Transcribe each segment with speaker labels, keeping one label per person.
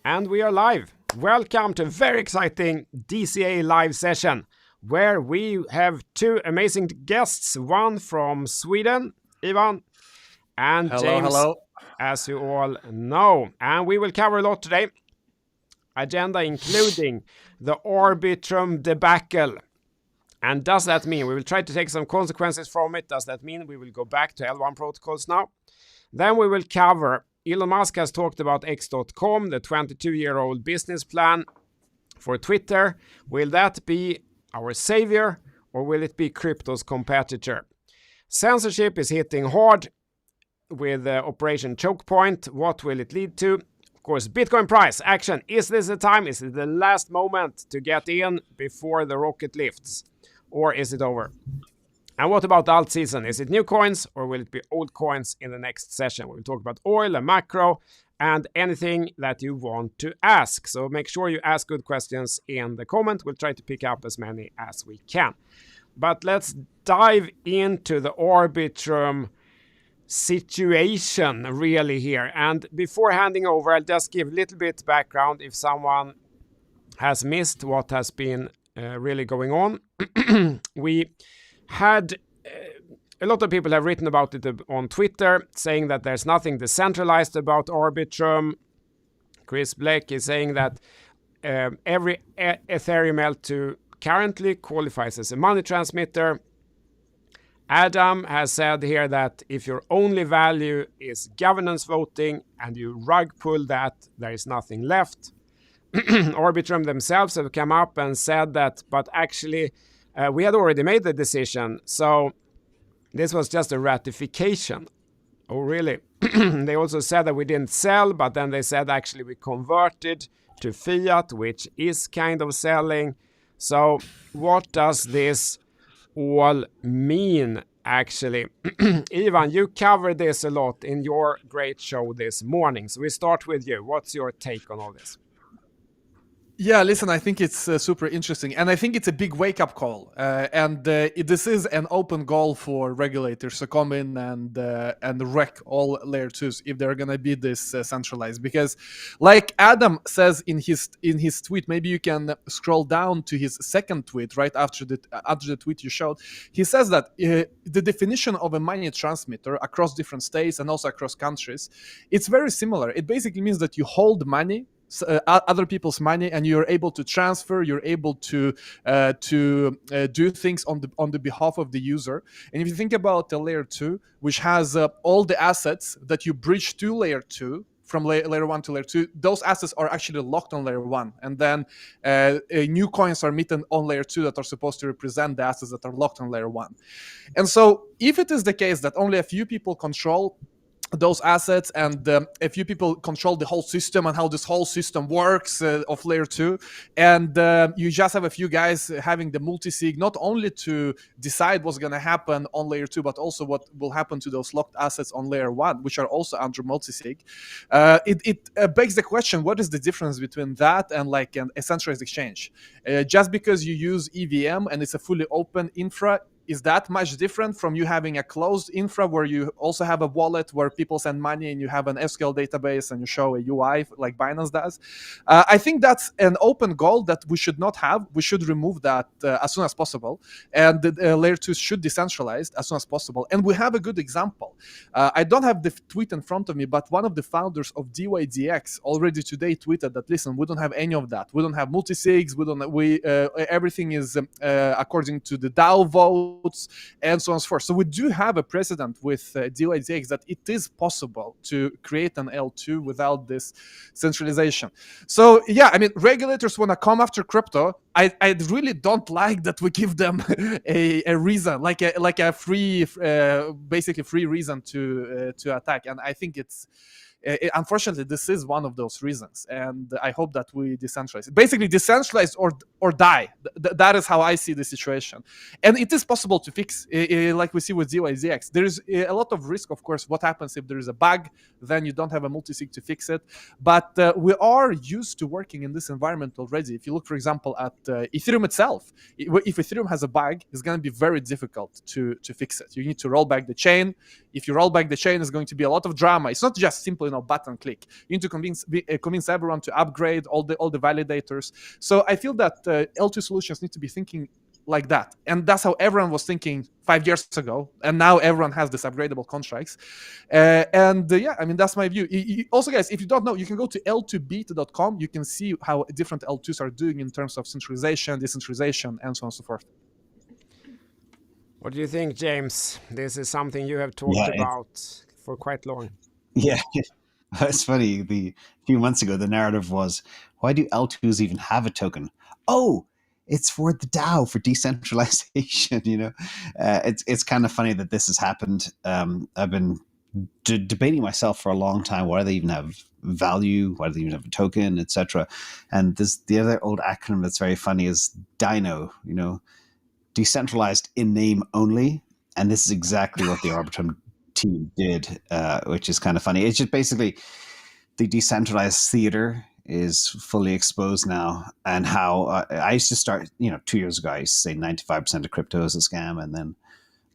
Speaker 1: And we are live. Welcome to a very exciting DCA live session where we have two amazing guests, one from Sweden, Ivan, and James, as you all know. And we will cover a lot today. Agenda including the Arbitrum debacle. And does that mean we will try to take some consequences from it? Does that mean we will go back to L1 protocols now? Then we will cover Elon Musk has talked about X.com, the 22-year-old business plan for Twitter. Will that be our savior or will it be crypto's competitor? Censorship is hitting hard with Operation Choke Point. What will it lead to? Of course, Bitcoin price action. Is this the time? Is it the last moment to get in before the rocket lifts? Or is it over? And what about the alt season? Is it new coins or will it be old coins in the next session? We'll talk about oil and macro and anything that you want to ask. So make sure you ask good questions in the comment. We'll try to pick up as many as we can. But let's dive into the Arbitrum situation really here. And before handing over, I'll just give a little bit background if someone has missed what has been really going on. We had a lot of people have written about it on Twitter, saying that there's nothing decentralized about Arbitrum. Chris Blake is saying that every Ethereum L2 currently qualifies as a money transmitter. Adam has said here that if your only value is governance voting and you rug pull that, there is nothing left. Arbitrum themselves have come up and said that, but actually we had already made the decision, so this was just a ratification. Oh, really? They also said that we didn't sell, but then they said actually we converted to fiat, which is kind of selling. So what does this all mean, actually? Ivan, you covered this a lot in your great show this morning. So we start with you. What's your take on all this?
Speaker 2: Yeah, listen, I think it's super interesting. And I think it's a big wake-up call. This is an open goal for regulators to come in and wreck all layer 2s if they're going to be this centralized. Because like Adam says in his tweet, maybe you can scroll down to his second tweet right after the tweet you showed. He says that the definition of a money transmitter across different states and also across countries, it's very similar. It basically means that you hold money, other people's money, and you're able to transfer, you're able to do things on the behalf of the user. And if you think about the layer 2, which has all the assets that you bridge to layer 2 from layer 1 to layer 2, those assets are actually locked on layer 1, and then new coins are minted on layer 2 that are supposed to represent the assets that are locked on layer 1. And so if it is the case that only a few people control those assets and a few people control the whole system and how this whole system works of layer 2, and you just have a few guys having the multi-sig not only to decide what's going to happen on layer 2 but also what will happen to those locked assets on layer 1, which are also under multi-sig. It begs the question, what is the difference between that and like a centralized exchange? Just because you use EVM and it's a fully open infra, is that much different from you having a closed infra where you also have a wallet where people send money and you have an SQL database and you show a UI like Binance does? I think that's an open goal that we should not have. We should remove that as soon as possible. And the layer 2 should decentralize as soon as possible. And we have a good example. I don't have the tweet in front of me, but one of the founders of DYDX already today tweeted that, listen, we don't have any of that. We don't have multi-sigs. Everything is according to the DAO vote, and so on and so forth. So we do have a precedent with DYDX that it is possible to create an L2 without this centralization. So yeah, I mean, regulators want to come after crypto. I really don't like that we give them a reason, like a free, basically free reason to attack. And I think unfortunately, this is one of those reasons, and I hope that we decentralize. Basically, decentralize or die. That is how I see the situation, and it is possible to fix, like we see with DYDX. There is a lot of risk, of course. What happens if there is a bug? Then you don't have a multi-sig to fix it. But we are used to working in this environment already. If you look, for example, at Ethereum itself, if Ethereum has a bug, it's going to be very difficult to fix it. You need to roll back the chain. If you roll back the chain, it's going to be a lot of drama. It's not just simply simple, button click. You need to convince everyone to upgrade all the validators. So I feel that L2 solutions need to be thinking like that, and that's how everyone was thinking 5 years ago, and now everyone has this upgradable contracts. Yeah, I mean, that's my view. Also, guys, if you don't know, you can go to l2beat.com. You can see how different L2s are doing in terms of centralization, decentralization, and so on and so forth.
Speaker 1: What do you think, James? This is something you have talked about for quite long.
Speaker 3: Yeah, it's funny. A few months ago, the narrative was, why do L2s even have a token? Oh, it's for the DAO, for decentralization. It's kind of funny that this has happened. I've been debating myself for a long time. Why do they even have value? Why do they even have a token, etc.? And the other old acronym that's very funny is DINO. Decentralized in name only. And this is exactly what the Arbitrum team did, which is kind of funny. It's just basically the decentralized theater is fully exposed now, and how I used to start, 2 years ago, I used to say 95% of crypto is a scam, and then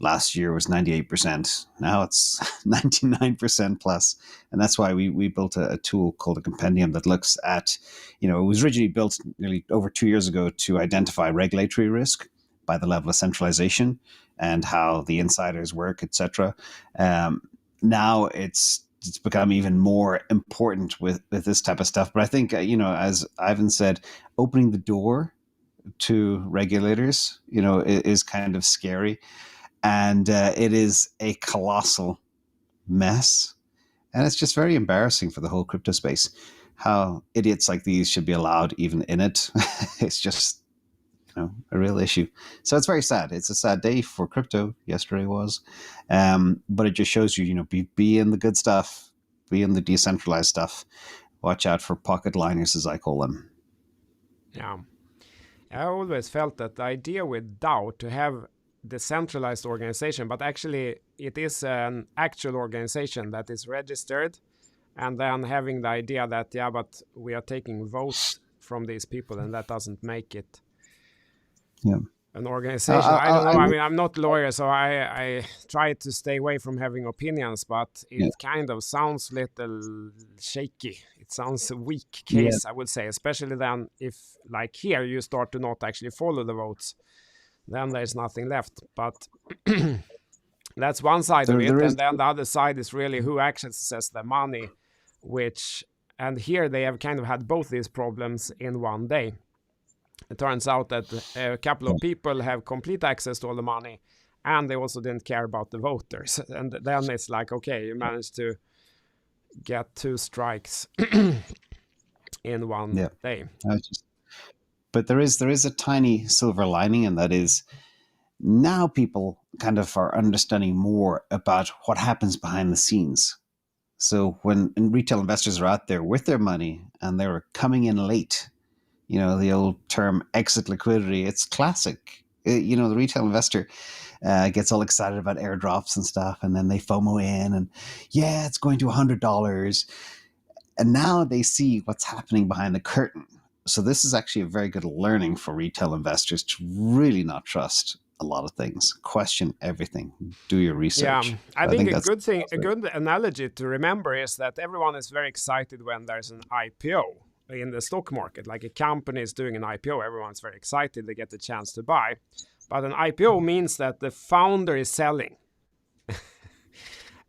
Speaker 3: last year was 98%. Now it's 99% plus. And that's why we built a tool called a compendium that looks at, it was originally built nearly over 2 years ago to identify regulatory risk by the level of centralization and how the insiders work, etc. Now it's become even more important with this type of stuff. But I think, as Ivan said, opening the door to regulators, is kind of scary. And it is a colossal mess. And it's just very embarrassing for the whole crypto space, how idiots like these should be allowed even in it. It's just, a real issue. So it's very sad. It's a sad day for crypto. Yesterday was. But it just shows you, be in the good stuff, be in the decentralized stuff. Watch out for pocket liners, as I call them.
Speaker 1: Yeah. I always felt that the idea with DAO to have decentralized organization, but actually it is an actual organization that is registered, and then having the idea that, but we are taking votes from these people, and that doesn't make it an organization. I don't know. I mean, I'm not a lawyer, so I try to stay away from having opinions, but it kind of sounds little shaky. It sounds a weak case, I would say, especially then if, like here, you start to not actually follow the votes, then there's nothing left. But that's one side of it. And then the other side is really who accesses the money, and here they have kind of had both these problems in one day. It turns out that a couple of people have complete access to all the money, and they also didn't care about the voters. And then it's like, okay, you managed to get 2 strikes in one day.
Speaker 3: But there is a tiny silver lining, and that is now people kind of are understanding more about what happens behind the scenes. So when retail investors are out there with their money and they're coming in late, the old term exit liquidity, it's classic. The retail investor gets all excited about airdrops and stuff, and then they FOMO in, and it's going to $100. And now they see what's happening behind the curtain. So this is actually a very good learning for retail investors to really not trust a lot of things. Question everything. Do your research.
Speaker 1: Yeah, I think a good analogy to remember is that everyone is very excited when there's an IPO in the stock market. Like a company is doing an IPO, everyone's very excited. They get the chance to buy. But an IPO means that the founder is selling.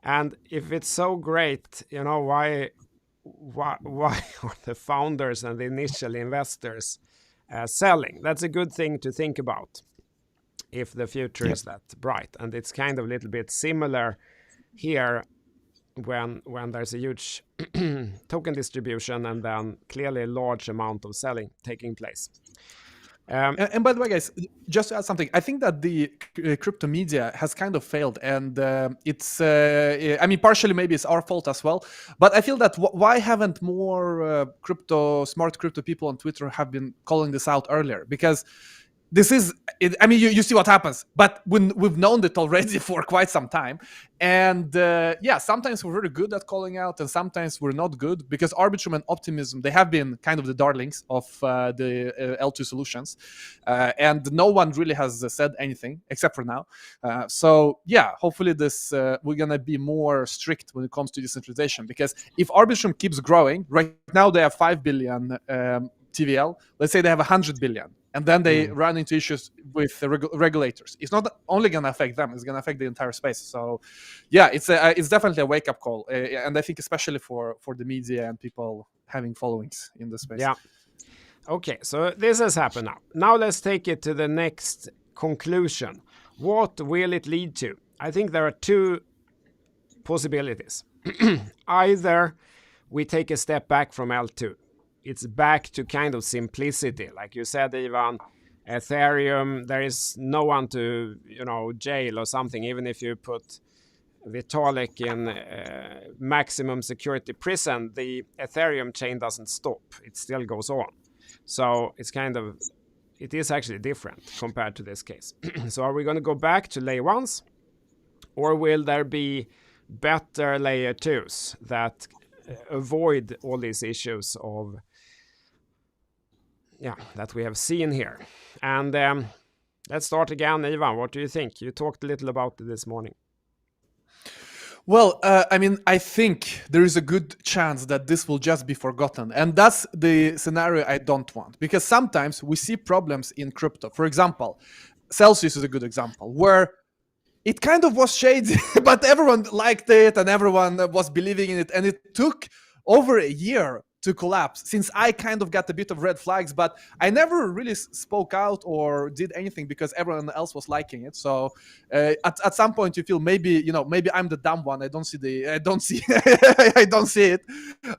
Speaker 1: And if it's so great, why are the founders and the initial investors selling? That's a good thing to think about if the future is that bright. And it's kind of a little bit similar here when there's a huge token distribution and then clearly a large amount of selling taking place.
Speaker 2: And by the way, guys, just to add something, I think that the crypto media has kind of failed, and it's, partially maybe it's our fault as well, but I feel that why haven't more smart crypto people on Twitter have been calling this out earlier? Because this is it, I mean, you see what happens, but we've known it already for quite some time. And yeah, sometimes we're very good at calling out and sometimes we're not good, because Arbitrum and Optimism, they have been kind of the darlings of the L2 solutions, and no one really has said anything except for now. So yeah, hopefully this we're gonna be more strict when it comes to decentralization, because if Arbitrum keeps growing, right now they have 5 billion TVL, let's say they have 100 billion, and then they run into issues with the regulators. It's not only going to affect them, it's going to affect the entire space. So yeah, it's definitely a wake-up call, and I think especially for the media and people having followings in the space.
Speaker 1: Yeah. Okay, so this has happened now. Now let's take it to the next conclusion. What will it lead to? I think there are two possibilities. Either we take a step back from L2. It's back to kind of simplicity. Like you said, Ivan, Ethereum, there is no one to, jail or something. Even if you put Vitalik in maximum security prison, the Ethereum chain doesn't stop. It still goes on. So it is actually different compared to this case. So are we going to go back to layer ones, or will there be better layer twos that avoid all these issues of that we have seen here? And let's start again. Ivan, what do you think? You talked a little about it this morning.
Speaker 2: Well, I mean, I think there is a good chance that this will just be forgotten. And that's the scenario I don't want. Because sometimes we see problems in crypto. For example, Celsius is a good example, where it kind of was shady, but everyone liked it and everyone was believing in it. And it took over a year to collapse, since I kind of got a bit of red flags, but I never really spoke out or did anything because everyone else was liking it. So at some point you feel maybe I'm the dumb one. I don't see I don't see it.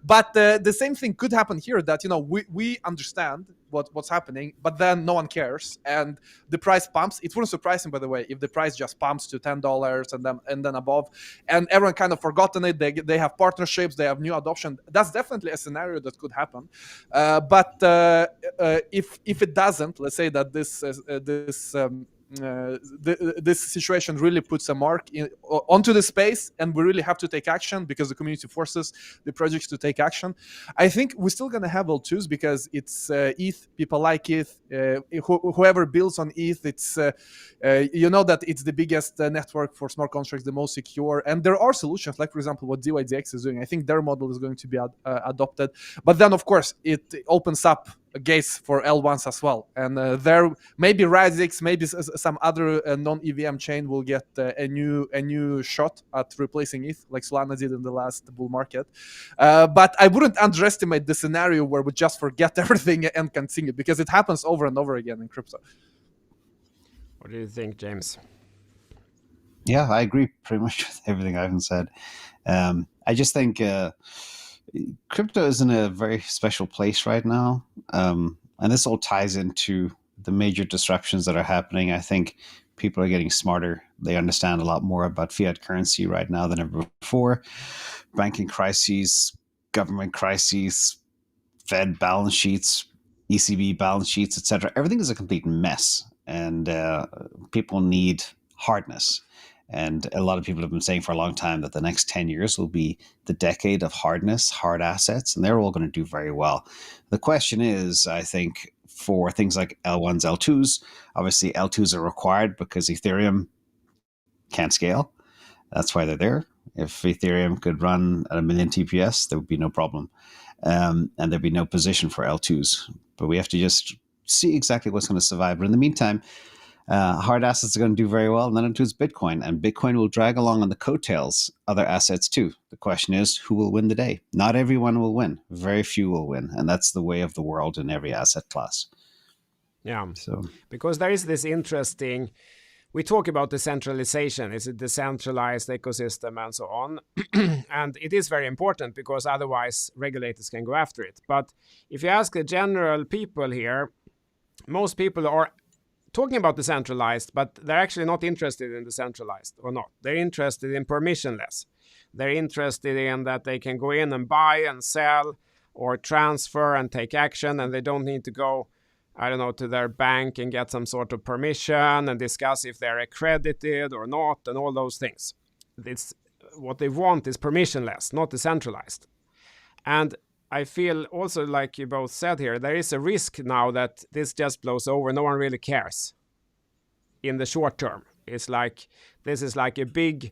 Speaker 2: But the same thing could happen here, that we understand what's happening, but then no one cares and the price pumps. It wouldn't surprise me, by the way, if the price just pumps to $10 and then above, and everyone kind of forgotten it. They have partnerships, they have new adoption. That's definitely a scenario that could happen. But if it doesn't, let's say that this situation really puts a mark onto the space, and we really have to take action because the community forces the projects to take action. I think we're still going to have L2s because it's ETH. People like ETH. Whoever builds on ETH, it's that it's the biggest network for smart contracts, the most secure. And there are solutions, like for example what DYDX is doing. I think their model is going to be adopted. But then of course it opens up gates for L1s as well, and there maybe Radix, maybe some other non-EVM chain will get a new shot at replacing ETH, like Solana did in the last bull market. But I wouldn't underestimate the scenario where we just forget everything and continue, because it happens over and over again in crypto.
Speaker 1: What do you think, James?
Speaker 3: Yeah, I agree pretty much with everything Ivan said. I just think crypto is in a very special place right now. And this all ties into the major disruptions that are happening. I think people are getting smarter. They understand a lot more about fiat currency right now than ever before. Banking crises, government crises, Fed balance sheets, ECB balance sheets, etc. Everything is a complete mess. And people need hardness. And a lot of people have been saying for a long time that the next 10 years will be the decade of hardness, hard assets, and they're all going to do very well. The question is, I think, for things like L1s, L2s, obviously L2s are required because Ethereum can't scale. That's why they're there. If Ethereum could run at 1 million TPS, there would be no problem. And there'd be no position for L2s. But we have to just see exactly what's going to survive. But in the meantime, hard assets are going to do very well, and then it is Bitcoin. And Bitcoin will drag along on the coattails other assets too. The question is, who will win the day? Not everyone will win. Very few will win. And that's the way of the world in every asset class.
Speaker 1: Yeah. So because there is this interesting, we talk about decentralization. It's a decentralized ecosystem and so on. And it is very important because otherwise regulators can go after it. But if you ask the general people here, most people are talking about decentralized, but they're actually not interested in decentralized or not. They're interested in permissionless. They're interested in that they can go in and buy and sell or transfer and take action, and they don't need to go I don't know, to their bank and get some sort of permission and discuss if they're accredited or not and all those things. It's what they want is permissionless, not decentralized. And I feel also, like you both said here, there is a risk now that this just blows over. No one really cares in the short term. It's like this is like a big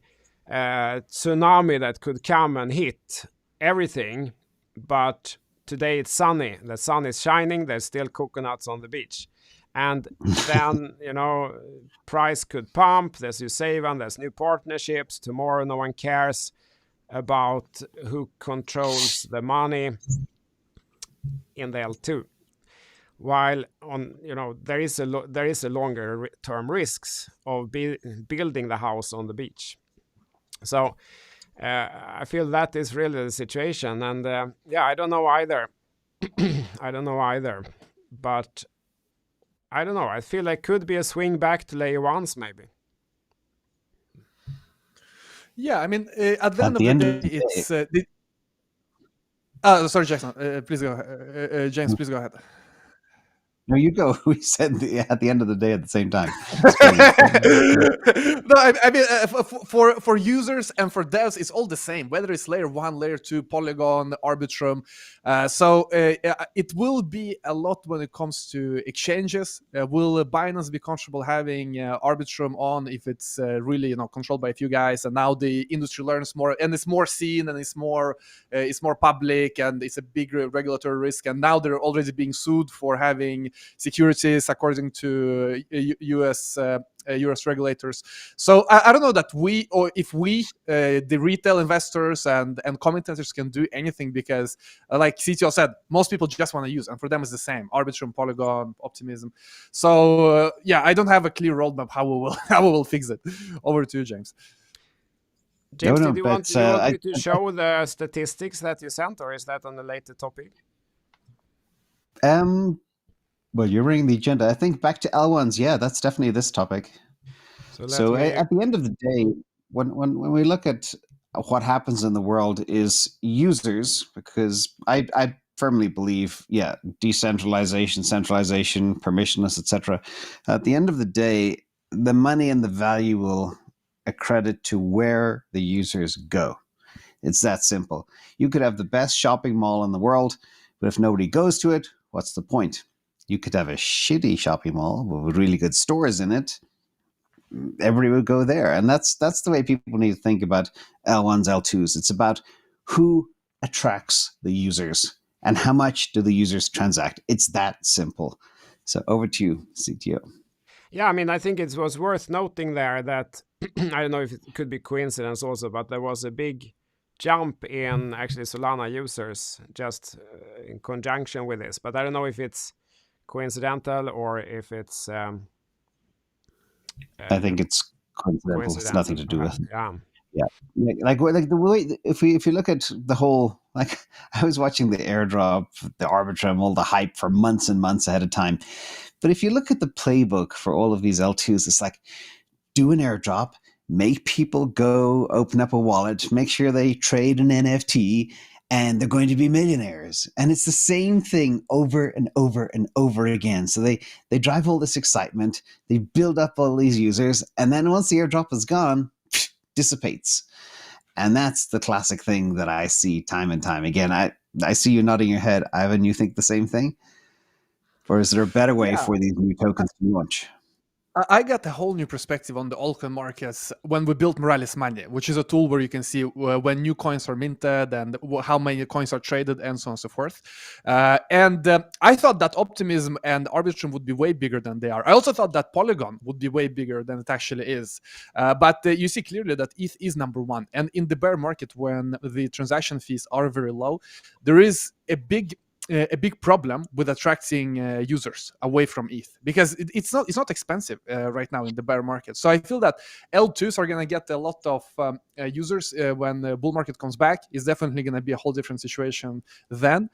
Speaker 1: tsunami that could come and hit everything. But today it's sunny. The sun is shining. There's still coconuts on the beach. And then, price could pump. As you say, Ivan, there's new partnerships. Tomorrow, no one cares about who controls the money in the L2. While on, there is a longer term risks of building the house on the beach. So I feel that is really the situation. And I don't know either. But I don't know. I feel like could be a swing back to layer ones maybe.
Speaker 2: Yeah, I mean, at the end of the day, it's... sorry, Jackson. Please go ahead. James, please go ahead.
Speaker 3: No, you go. We said at the end of the day at the same time.
Speaker 2: No, I mean, for users and for devs, it's all the same, whether it's layer 1, layer 2, Polygon, Arbitrum. So it will be a lot when it comes to exchanges. Will Binance be comfortable having Arbitrum on if it's really controlled by a few guys? And now the industry learns more, and it's more seen, and it's more public, and it's a big regulatory risk. And now they're already being sued for having securities according to US regulators. So I don't know that the retail investors and commentators can do anything, because like CTO said, most people just want to use, and for them it's the same: Arbitrum, Polygon, Optimism. So I don't have a clear roadmap how we will fix it. Over to you, James.
Speaker 1: James, did you want me to show the statistics that you sent, or is that on a later topic?
Speaker 3: Well, you're reading the agenda. I think back to L1s. Yeah, that's definitely this topic. So at the end of the day, when we look at what happens in the world is users, because I firmly believe, decentralization, centralization, permissionless, etc. At the end of the day, the money and the value will accredit to where the users go. It's that simple. You could have the best shopping mall in the world, but if nobody goes to it, what's the point? You could have a shitty shopping mall with really good stores in it. Everybody would go there. And that's the way people need to think about L1s, L2s. It's about who attracts the users and how much do the users transact. It's that simple. So over to you, CTO.
Speaker 1: Yeah, I mean, I think it was worth noting there that, I don't know if it could be coincidence also, but there was a big jump in actually Solana users just in conjunction with this. But I don't know if it's coincidental or if it's...
Speaker 3: I think it's coincidental. It's nothing to do with it.
Speaker 1: Yeah.
Speaker 3: Like the way, if you look at the whole, like I was watching the airdrop, the Arbitrum, all the hype for months and months ahead of time. But if you look at the playbook for all of these L2s, it's like, do an airdrop, make people go open up a wallet, make sure they trade an NFT, and they're going to be millionaires. And it's the same thing over and over and over again. So they drive all this excitement, they build up all these users, and then once the airdrop is gone, dissipates. And that's the classic thing that I see time and time again. I see you nodding your head. Ivan, you think the same thing? Or is there a better way for these new tokens to launch?
Speaker 2: I got a whole new perspective on the altcoin markets when we built Morales Money, which is a tool where you can see when new coins are minted and how many coins are traded and so on and so forth. And I thought that Optimism and Arbitrum would be way bigger than they are. I also thought that Polygon would be way bigger than it actually is. But you see clearly that ETH is number one. And in the bear market, when the transaction fees are very low, there is a big problem with attracting users away from ETH, because it's not expensive right now in the bear market. So I feel that L2s are going to get a lot of users when the bull market comes back. It's definitely going to be a whole different situation then.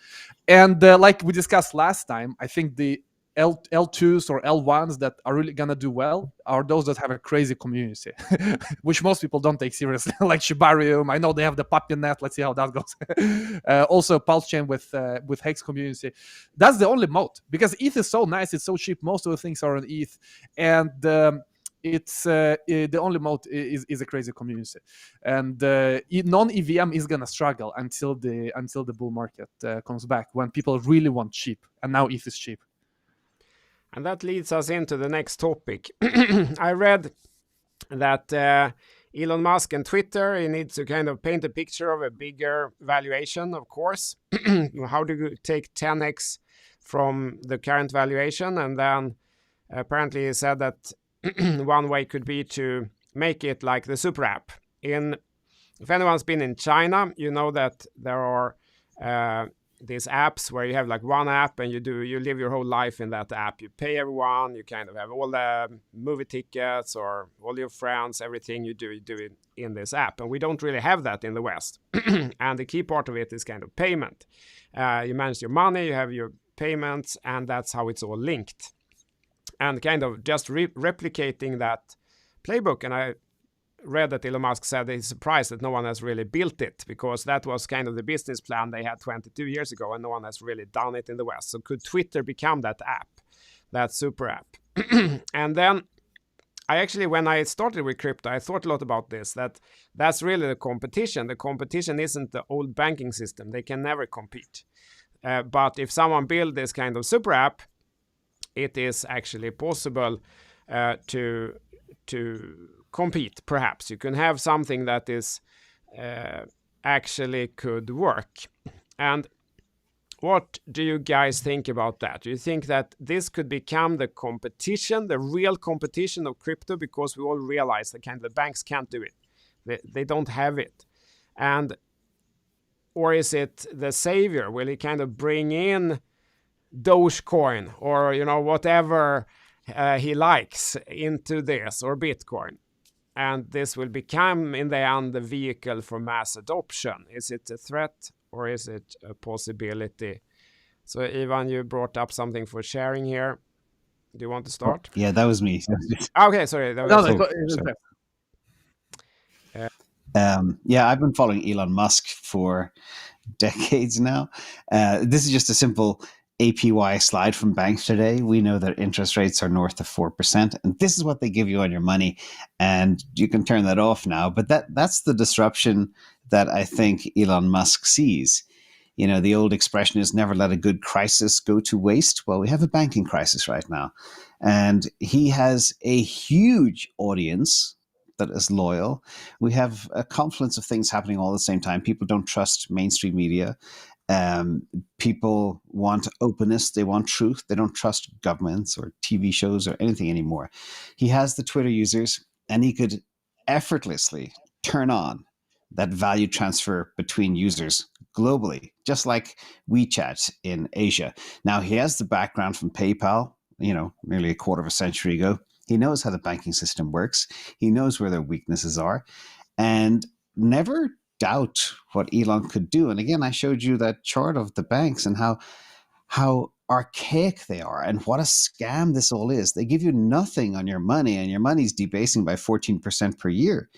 Speaker 2: And like we discussed last time, I think the L2s or L1s that are really gonna do well are those that have a crazy community, which most people don't take seriously, like Shibarium. I know they have the Puppy.net. Let's see how that goes. Also, Pulse Chain with Hex community. That's the only moat, because ETH is so nice, it's so cheap. Most of the things are on ETH, and it's the only moat is a crazy community, and non-EVM is gonna struggle until the bull market comes back, when people really want cheap, and now ETH is cheap.
Speaker 1: And that leads us into the next topic. I read that Elon Musk and Twitter, he needs to kind of paint a picture of a bigger valuation, of course. How do you take 10x from the current valuation? And then apparently he said that one way could be to make it like the super app. If anyone's been in China, you know that there are these apps where you have like one app and you live your whole life in that app. You pay everyone, you kind of have all the movie tickets or all your friends, everything you do it in this app. And we don't really have that in the West. And the key part of it is kind of payment. You manage your money, you have your payments, and that's how it's all linked. And kind of just replicating that playbook. And I read that Elon Musk said that he's surprised that no one has really built it, because that was kind of the business plan they had 22 years ago, and no one has really done it in the West. So could Twitter become that app, that super app? And then I actually, when I started with crypto, I thought a lot about this, that's really the competition. The competition isn't the old banking system. They can never compete. But if someone builds this kind of super app, it is actually possible to compete. Perhaps you can have something that is actually could work. And what do you guys think about that? Do you think that this could become the competition, the real competition of crypto? Because we all realize that kind of the banks can't do it. They don't have it. And or is it the savior? Will he kind of bring in Dogecoin or whatever he likes into this, or Bitcoin, and this will become in the end the vehicle for mass adoption? Is it a threat or is it a possibility? So Ivan, you brought up something for sharing here. Do you want to start?
Speaker 3: Yeah, that was me.
Speaker 1: Okay, sorry.
Speaker 3: Yeah, I've been following Elon Musk for decades now. This is just a simple APY slide from banks today. We know that interest rates are north of 4%, and this is what they give you on your money, and you can turn that off now. But that's the disruption that I think Elon Musk sees. The old expression is never let a good crisis go to waste. Well, we have a banking crisis right now, and he has a huge audience that is loyal. We have a confluence of things happening all at the same time. People don't trust mainstream media. People want openness. They want truth. They don't trust governments or TV shows or anything anymore. He has the Twitter users, and he could effortlessly turn on that value transfer between users globally, just like WeChat in Asia. Now, he has the background from PayPal, nearly a quarter of a century ago. He knows how the banking system works. He knows where their weaknesses are, and never doubt what Elon could do. And again, I showed you that chart of the banks and how archaic they are and what a scam this all is. They give you nothing on your money, and your money's debasing by 14% per year.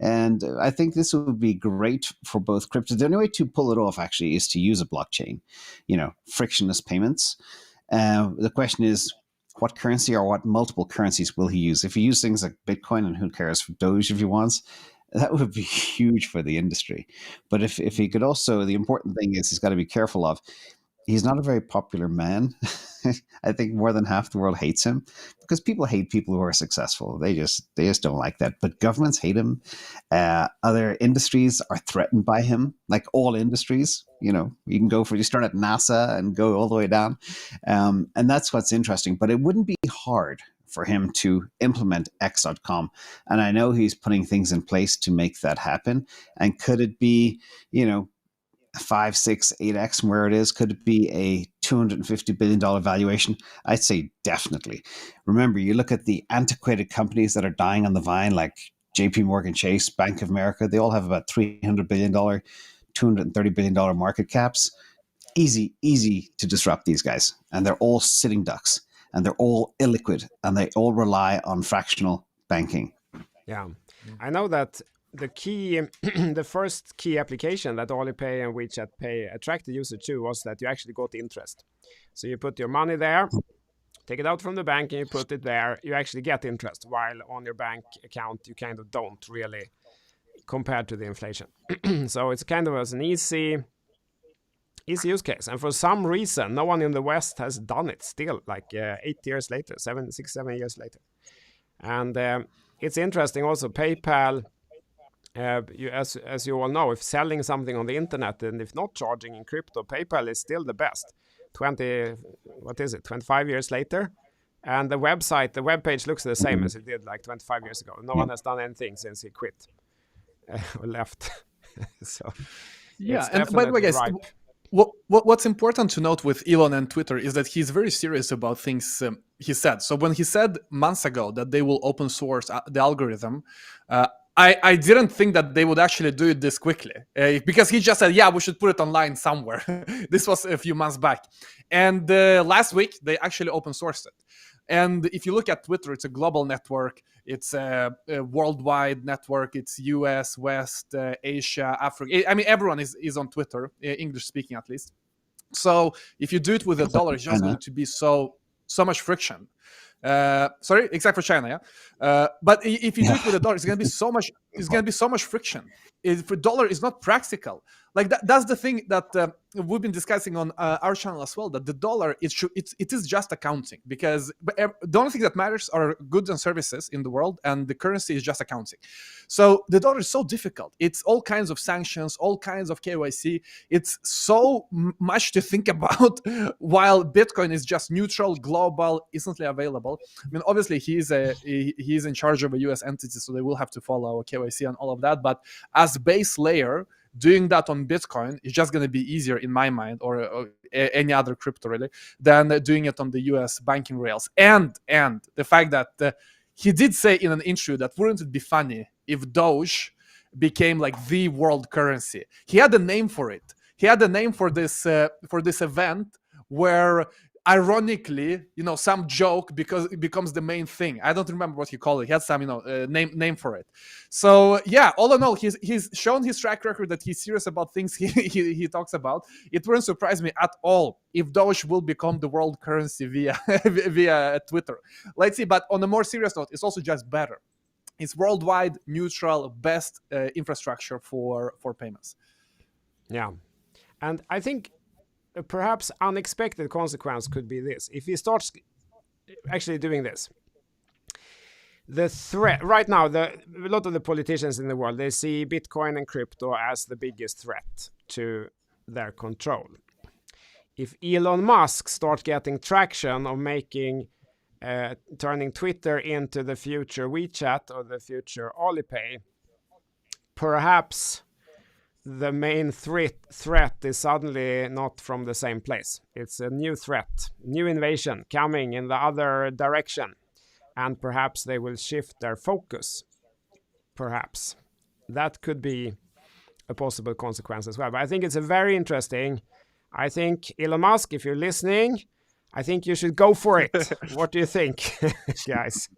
Speaker 3: And I think this would be great for both crypto. The only way to pull it off actually is to use a blockchain, frictionless payments. The question is, what currency or what multiple currencies will he use? If he uses things like Bitcoin, and who cares, for Doge if he wants, that would be huge for the industry. But if he could also, the important thing is he's got to be careful of, he's not a very popular man. I think more than half the world hates him, because people hate people who are successful. They just don't like that. But governments hate him. Other industries are threatened by him, like all industries. You can you start at NASA and go all the way down. And that's what's interesting. But it wouldn't be hard for him to implement X.com. And I know he's putting things in place to make that happen. And could it be, 5, 6, 8x from where it is? Could it be a $250 billion valuation? I'd say definitely. Remember, you look at the antiquated companies that are dying on the vine, like JP Morgan Chase, Bank of America, they all have about $300 billion, $230 billion market caps. Easy to disrupt these guys. And they're all sitting ducks. and they're all illiquid, and they all rely on fractional banking.
Speaker 1: Yeah, I know that the key, the first key application that Alipay and WeChat Pay attracted users to was that you actually got interest. So you put your money there, take it out from the bank, and you put it there. You actually get interest, while on your bank account you kind of don't really, compared to the inflation. So it's kind of as an easy use case. And for some reason, no one in the West has done it still, like 8 years later, 7 years later. And it's interesting also, PayPal, as you all know, if selling something on the internet and if not charging in crypto, PayPal is still the best. 25 years later. And the web page looks the same as it did like 25 years ago. No one has done anything since he quit or left. So
Speaker 2: yeah, and by the way, guys, what's important to note with Elon and Twitter is that he's very serious about things he said. So when he said months ago that they will open source the algorithm, I didn't think that they would actually do it this quickly, because he just said, yeah, we should put it online somewhere. This was a few months back. And last week, they actually open sourced it. And if you look at Twitter, it's a global network. It's a worldwide network. It's US, West, Asia, Africa. I mean, everyone is on Twitter, English speaking at least. So if you do it with $1, it's just going to be so much friction. Sorry, except for China, yeah. But if you do it with $1, it's going to be so much. It's going to be so much friction. For $1 is not practical. Like that's the thing that we've been discussing on our channel as well. That the dollar it is just accounting, because the only thing that matters are goods and services in the world, and the currency is just accounting. So the dollar is so difficult. It's all kinds of sanctions, all kinds of KYC. It's so much to think about. While Bitcoin is just neutral, global, instantly available. I mean, obviously he's in charge of a US entity, so they will have to follow KYC and all of that. But as base layer, doing that on Bitcoin is just going to be easier in my mind, or any other crypto really, than doing it on the US banking rails. And the fact that he did say in an interview that wouldn't it be funny if Doge became like the world currency. He had a name for it. He had a name for this event where, ironically, some joke because it becomes the main thing. I don't remember what he called it. He had some, name for it. So yeah, all in all, he's shown his track record that he's serious about things he talks about. It wouldn't surprise me at all if Doge will become the world currency via Twitter. Let's see. But on a more serious note, it's also just better. It's worldwide, neutral, best infrastructure for payments.
Speaker 1: Yeah, and I think perhaps unexpected consequence could be this. If he starts actually doing this, the threat right now, a lot of the politicians in the world, they see Bitcoin and crypto as the biggest threat to their control. If Elon Musk starts getting traction of turning Twitter into the future WeChat or the future Alipay, perhaps the main threat is suddenly not from the same place. It's a new threat, new invasion coming in the other direction. And perhaps they will shift their focus. Perhaps. That could be a possible consequence as well. But I think it's a very interesting. I think, Elon Musk, if you're listening, I think you should go for it. What do you think, guys?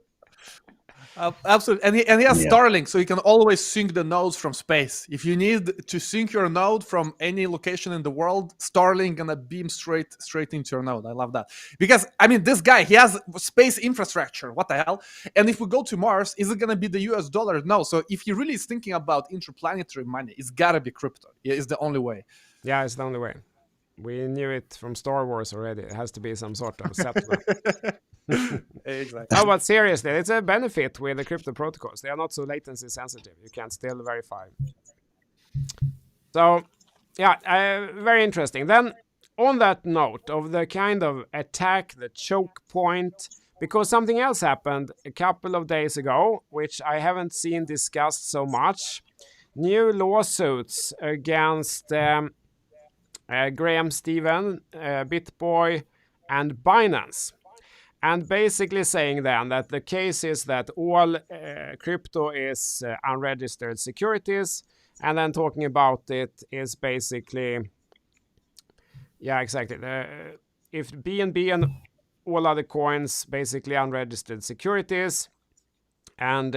Speaker 2: Absolutely, and he has Starlink, so you can always sync the nodes from space. If you need to sync your node from any location in the world, Starlink gonna beam straight into your node. I love that, because I mean, this guy, he has space infrastructure. What the hell? And if we go to Mars, is it gonna be the US dollar? No. So if he really is thinking about interplanetary money, it's gotta be crypto. It's the only way.
Speaker 1: Yeah, it's the only way. We knew it from Star Wars already. It has to be some sort of settlement.
Speaker 2: Exactly.
Speaker 1: No, but seriously, it's a benefit with the crypto protocols. They are not so latency sensitive. You can still verify. So, yeah, very interesting. Then, on that note of the kind of attack, the choke point, because something else happened a couple of days ago, which I haven't seen discussed so much. New lawsuits against Graham Stephan, BitBoy, and Binance. And basically saying then that the case is that all crypto is unregistered securities. And then talking about it is basically, yeah, exactly. If BNB and all other coins basically unregistered securities, and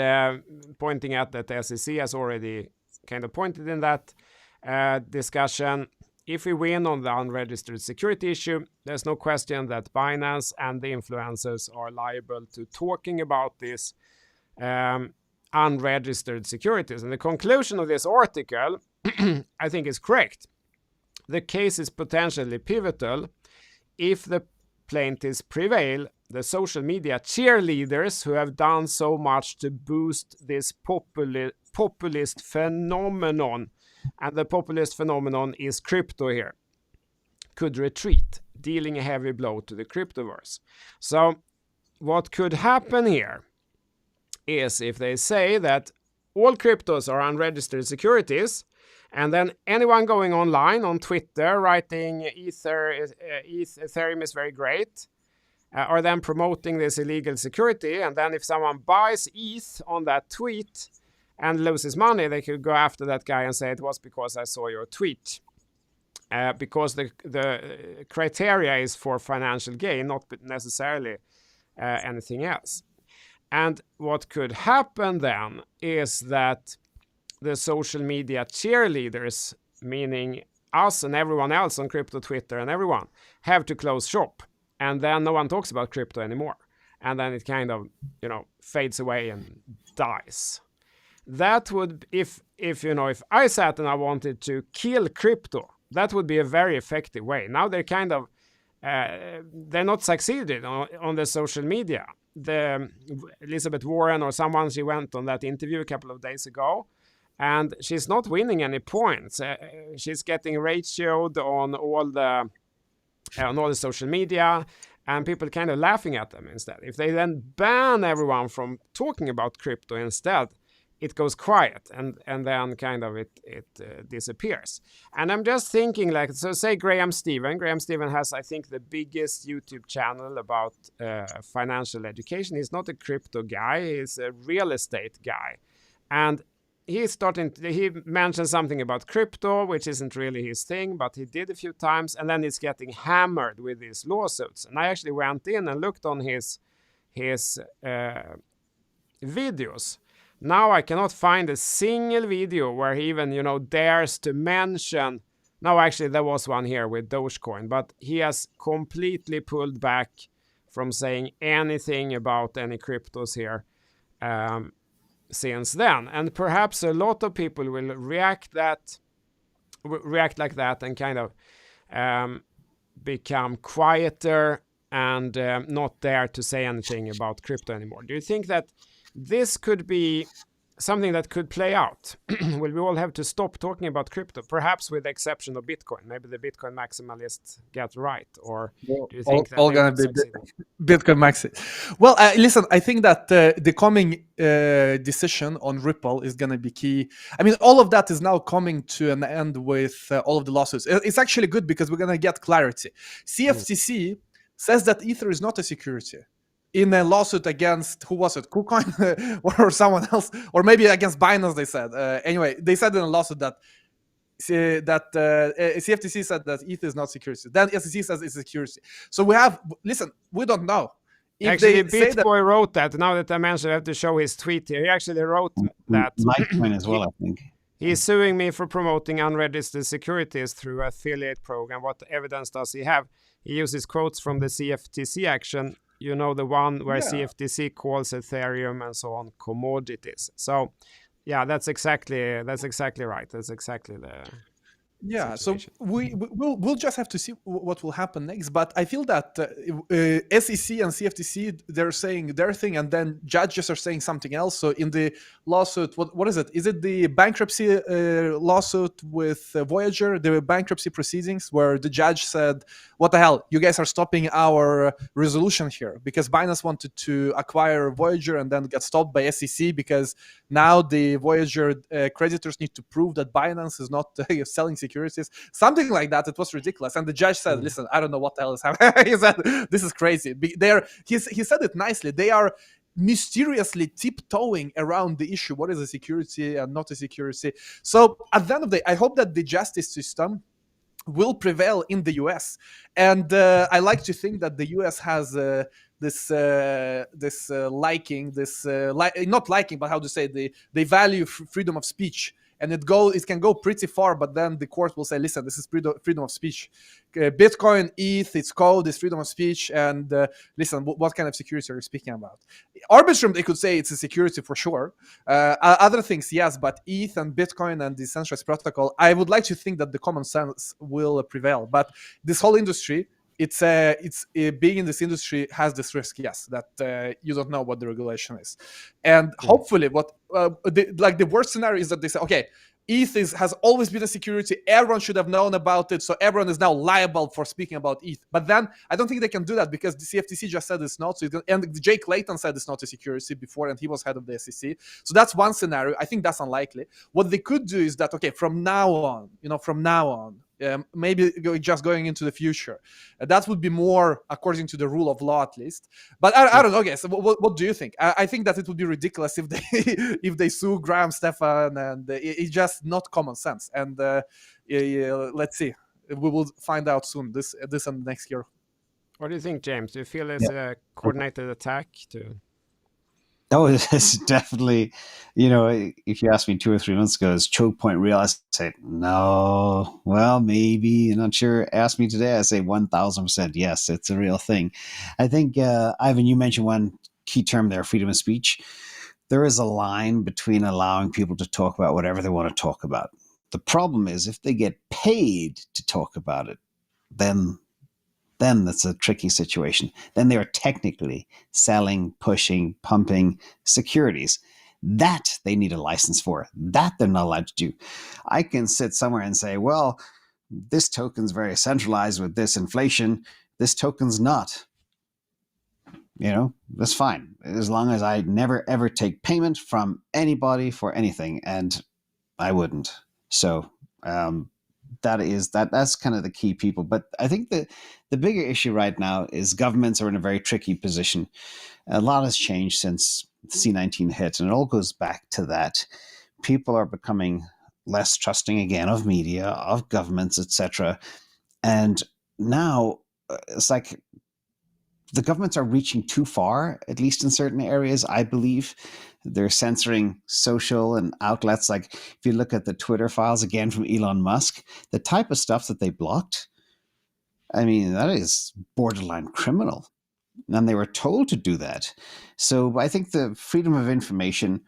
Speaker 1: pointing out that the SEC has already kind of pointed in that discussion. If we win on the unregistered security issue, there's no question that Binance and the influencers are liable to talking about this unregistered securities. And the conclusion of this article, I think, is correct. The case is potentially pivotal. If the plaintiffs prevail, the social media cheerleaders who have done so much to boost this populist phenomenon, and the populist phenomenon is crypto here, could retreat, dealing a heavy blow to the cryptoverse. So what could happen here is if they say that all cryptos are unregistered securities, and then anyone going online on Twitter writing Ethereum is very great, are then promoting this illegal security, and then if someone buys ETH on that tweet and loses money, they could go after that guy and say it was because I saw your tweet. Because the criteria is for financial gain, not necessarily anything else. And what could happen then is that the social media cheerleaders, meaning us and everyone else on crypto Twitter and everyone, have to close shop. And then no one talks about crypto anymore. And then it kind of, fades away and dies. That would, if I sat and I wanted to kill crypto, that would be a very effective way. Now they're kind of, they're not succeeded on the social media. The Elizabeth Warren or someone, she went on that interview a couple of days ago, and she's not winning any points. She's getting ratioed on all the social media, and people kind of laughing at them instead. If they then ban everyone from talking about crypto instead, it goes quiet, and then kind of it disappears. And I'm just thinking, like, so say Graham Stephan has, I think, the biggest YouTube channel about financial education. He's not a crypto guy, he's a real estate guy. And he mentioned something about crypto, which isn't really his thing, but he did a few times, and then he's getting hammered with these lawsuits. And I actually went in and looked on his videos. Now I cannot find a single video where he even, dares to mention. No, actually, there was one here with Dogecoin, but he has completely pulled back from saying anything about any cryptos here since then. And perhaps a lot of people will react like that and kind of become quieter and not dare to say anything about crypto anymore. Do you think that this could be something that could play out? Will we all have to stop talking about crypto, perhaps with the exception of Bitcoin? Maybe the Bitcoin maximalists get right, or do you think
Speaker 2: all gonna be Bitcoin maxi? Well, listen, I think that the coming decision on Ripple is gonna be key. I mean, all of that is now coming to an end with all of the lawsuits. It's actually good because we're gonna get clarity. CFTC says that Ether is not a security. In a lawsuit against, who was it, KuCoin or someone else, or maybe against Binance, they said. Anyway, they said in a lawsuit that CFTC said that ETH is not security. Then SEC says it's security. So we don't know.
Speaker 1: If actually, BitBoy wrote that. Now that I mentioned, I have to show his tweet here. He actually wrote that.
Speaker 3: Litecoin as well, I think.
Speaker 1: He's suing me for promoting unregistered securities through affiliate program. What evidence does he have? He uses quotes from the CFTC action. The one where CFTC calls Ethereum and so on commodities. So, yeah, that's exactly right. That's exactly the situation.
Speaker 2: So we'll just have to see what will happen next. But I feel that SEC and CFTC, they're saying their thing, and then judges are saying something else. So in the lawsuit, what is it? Is it the bankruptcy lawsuit with Voyager, the bankruptcy proceedings, where the judge said, what the hell, you guys are stopping our resolution here because Binance wanted to acquire Voyager and then got stopped by SEC because now the Voyager creditors need to prove that Binance is not selling securities, something like that. It was ridiculous. And the judge said, listen, I don't know what the hell is happening. He said, this is crazy. He said it nicely. They are mysteriously tiptoeing around the issue. What is a security and not a security? So at the end of the day, I hope that the justice system will prevail in the US. And I like to think that the US has not liking, but how to say, they value freedom of speech, and it can go pretty far, but then the court will say, listen, this is freedom of speech. Bitcoin, ETH, its code is freedom of speech, and listen, what kind of security are you speaking about? Arbitrum, they could say it's a security for sure. Other things, yes, but ETH and Bitcoin and the decentralized protocol, I would like to think that the common sense will prevail. But this whole industry, it's being in this industry has this risk, yes, that you don't know what the regulation is. And hopefully the worst scenario is that they say, okay, ETH has always been a security, everyone should have known about it, so everyone is now liable for speaking about ETH. But then I don't think they can do that, because the CFTC just said it's not, and Jake Layton said it's not a security before, and he was head of the SEC. So that's one scenario. I think that's unlikely. What they could do is that, okay, from now on, maybe just going into the future, that would be more according to the rule of law, at least. But I don't know. Okay, so what do you think? I think that it would be ridiculous if they if they sue Graham Stephan, and it's just not common sense. And let's see, we will find out soon, this and next year.
Speaker 1: What do you think, James? Do you feel it's a coordinated attack to?
Speaker 3: Oh, it's definitely, if you asked me 2 or 3 months ago, is choke point real? I say, no, well, maybe, I'm not sure. Ask me today, I say 1000% yes, it's a real thing. I think, Ivan, you mentioned one key term there, freedom of speech. There is a line between allowing people to talk about whatever they want to talk about. The problem is, if they get paid to talk about it, then that's a tricky situation. Then they are technically selling, pushing, pumping securities. That they need a license for. That they're not allowed to do. I can sit somewhere and say, well, this token's very centralized with this inflation. This token's not. That's fine. As long as I never, ever take payment from anybody for anything. And I wouldn't. So, that's kind of the key people. But I think the bigger issue right now is governments are in a very tricky position. A lot has changed since C-19 hit, and it all goes back to that. People are becoming less trusting again of media, of governments, etc. And now it's like the governments are reaching too far, at least in certain areas, I believe. They're censoring social and outlets. Like, if you look at the Twitter files again from Elon Musk, the type of stuff that they blocked, I mean, that is borderline criminal. And they were told to do that. So I think the freedom of information,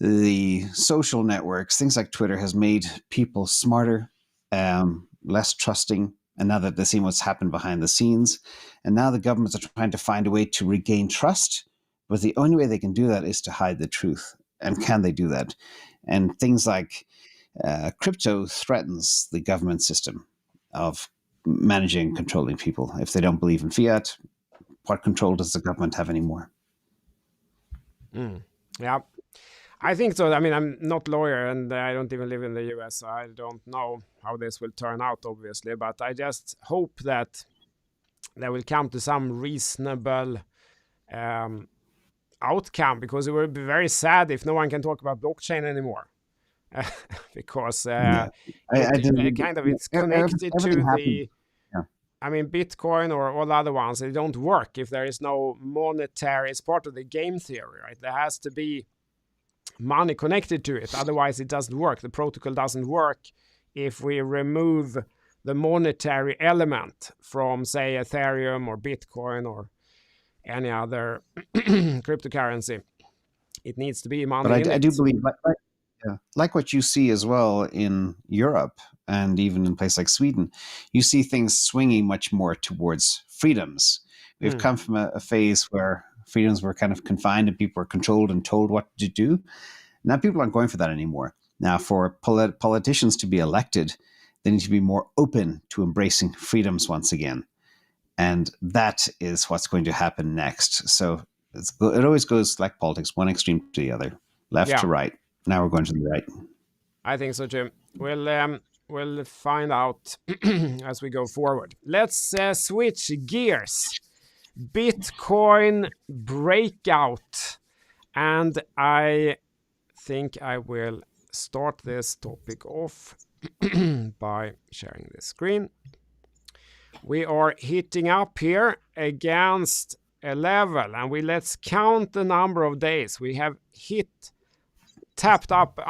Speaker 3: the social networks, things like Twitter, has made people smarter, less trusting. And now that they've seen what's happened behind the scenes, and now the governments are trying to find a way to regain trust, but the only way they can do that is to hide the truth. And can they do that? And things like crypto threatens the government system of managing and controlling people. If they don't believe in fiat, what control does the government have anymore?
Speaker 1: Yeah, I think so. I mean, I'm not a lawyer, and I don't even live in the US, so I don't know how this will turn out, obviously. But I just hope that they will come to some reasonable outcome, because it would be very sad if no one can talk about blockchain anymore. Because it's connected to the... I mean, Bitcoin or all other ones, they don't work if there is no monetary. It's part of the game theory, right? There has to be money connected to it. Otherwise, it doesn't work. The protocol doesn't work if we remove the monetary element from, say, Ethereum or Bitcoin or any other cryptocurrency. It needs to be money.
Speaker 3: But I do believe, like what you see as well in Europe and even in places like Sweden, you see things swinging much more towards freedoms. We've come from a phase where freedoms were kind of confined and people were controlled and told what to do. Now people aren't going for that anymore. Now, for politicians to be elected, they need to be more open to embracing freedoms once again. And that is what's going to happen next. So it always goes like politics, one extreme to the other, left to right. Now we're going to the right.
Speaker 1: I think so too. We'll find out as we go forward. Let's switch gears. Bitcoin breakout. And I think I will start this topic off by sharing the screen. We are hitting up here against a level, and let's count the number of days we have tapped up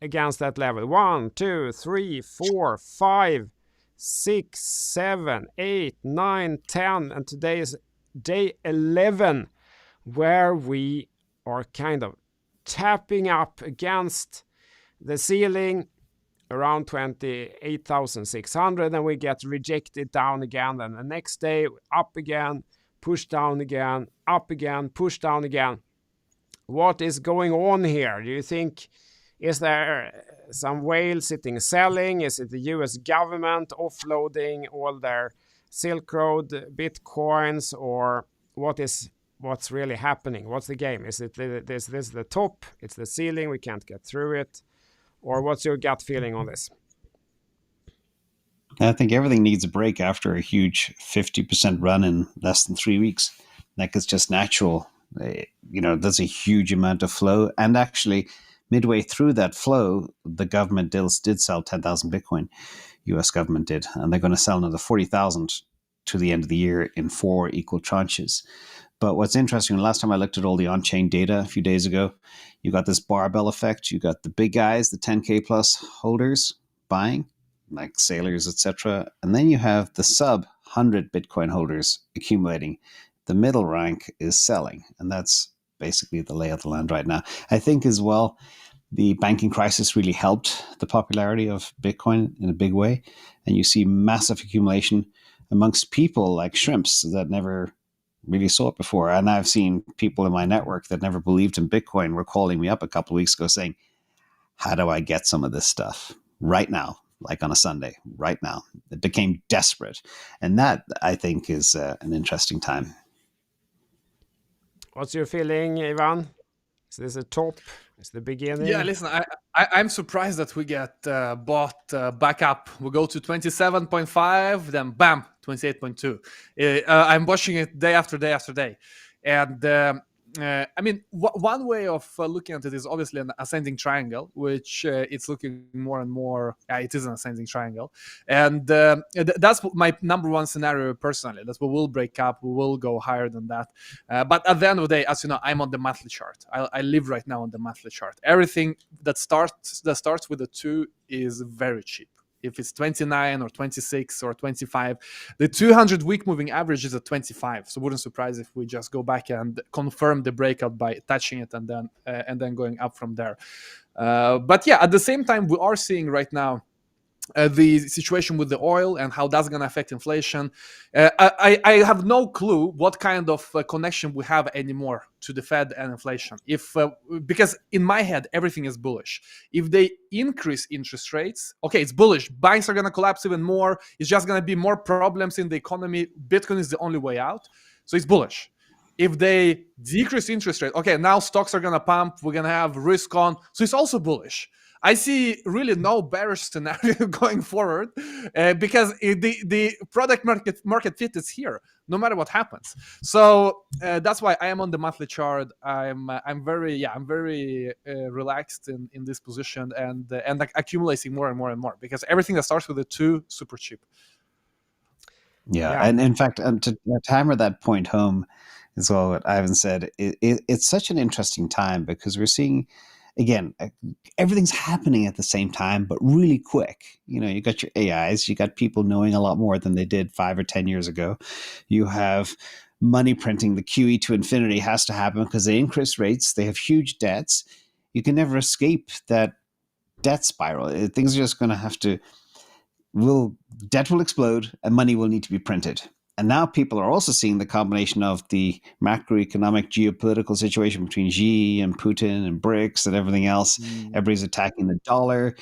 Speaker 1: against that level. 1, 2, 3, 4, 5, 6, 7, 8, 9, 10, and today is day 11, where we are kind of tapping up against the ceiling around 28,600, and we get rejected down again. Then the next day, up again, push down again, up again, push down again. What is going on here? Do you think, is there some whale sitting selling? Is it the US government offloading all their Silk Road bitcoins, or what's really happening? What's the game? Is this the top? It's the ceiling, we can't get through it? Or what's your gut feeling on this?
Speaker 3: I think everything needs a break after a huge 50% run in less than 3 weeks. Like, it's just natural. There's a huge amount of flow. And actually, midway through that flow, the government did sell 10,000 Bitcoin. US government did. And they're going to sell another 40,000 to the end of the year in 4 equal tranches. But what's interesting, last time I looked at all the on-chain data a few days ago, you got this barbell effect. You got the big guys, the 10K plus holders buying, like sailors, etc. And then you have the sub 100 Bitcoin holders accumulating. The middle rank is selling. And that's basically the lay of the land right now. I think as well, the banking crisis really helped the popularity of Bitcoin in a big way. And you see massive accumulation amongst people like shrimps that never really saw it before. And I've seen people in my network that never believed in Bitcoin were calling me up a couple of weeks ago saying, how do I get some of this stuff right now? Like on a Sunday, right now. It became desperate. And that, I think, is an interesting time.
Speaker 1: What's your feeling, Ivan? Is this a top? Is the beginning?
Speaker 2: Yeah, listen, I'm surprised that we get bought back up. We go to 27.5, then bam, 28.2. I'm watching it day after day after day. And I mean, one way of looking at it is obviously an ascending triangle, which it's looking more and more. It is an ascending triangle, and that's my number one scenario personally. That's what will break up. We will go higher than that. But at the end of the day, as you know, I'm on the monthly chart. I live right now on the monthly chart. Everything that starts with a 2 is very cheap. If it's 29 or 26 or 25, the 200-week moving average is at 25. So it wouldn't surprise if we just go back and confirm the breakout by touching it and then going up from there. But yeah, at the same time, we are seeing right now the situation with the oil and how that's going to affect inflation. I have no clue what kind of connection we have anymore to the Fed and inflation. Because in my head, everything is bullish. If they increase interest rates, okay, it's bullish. Banks are going to collapse even more. It's just going to be more problems in the economy. Bitcoin is the only way out. So it's bullish. If they decrease interest rate, okay, now stocks are going to pump. We're going to have risk on. So it's also bullish. I see really no bearish scenario going forward because the product market fit is here, no matter what happens. So that's why I am on the monthly chart. I'm very relaxed in this position and accumulating more and more and more because everything that starts with a 2 super cheap.
Speaker 3: Yeah, and in fact, to hammer that point home as well, what Ivan said, it's such an interesting time because we're seeing, again, everything's happening at the same time, but really quick. You got your AIs, you got people knowing a lot more than they did 5 or 10 years ago. You have money printing, the QE to infinity has to happen because they increase rates, they have huge debts. You can never escape that debt spiral. Things are just going to have to, debt will explode and money will need to be printed. And now people are also seeing the combination of the macroeconomic geopolitical situation between Xi and Putin and BRICS and everything else. Everybody's attacking the dollar.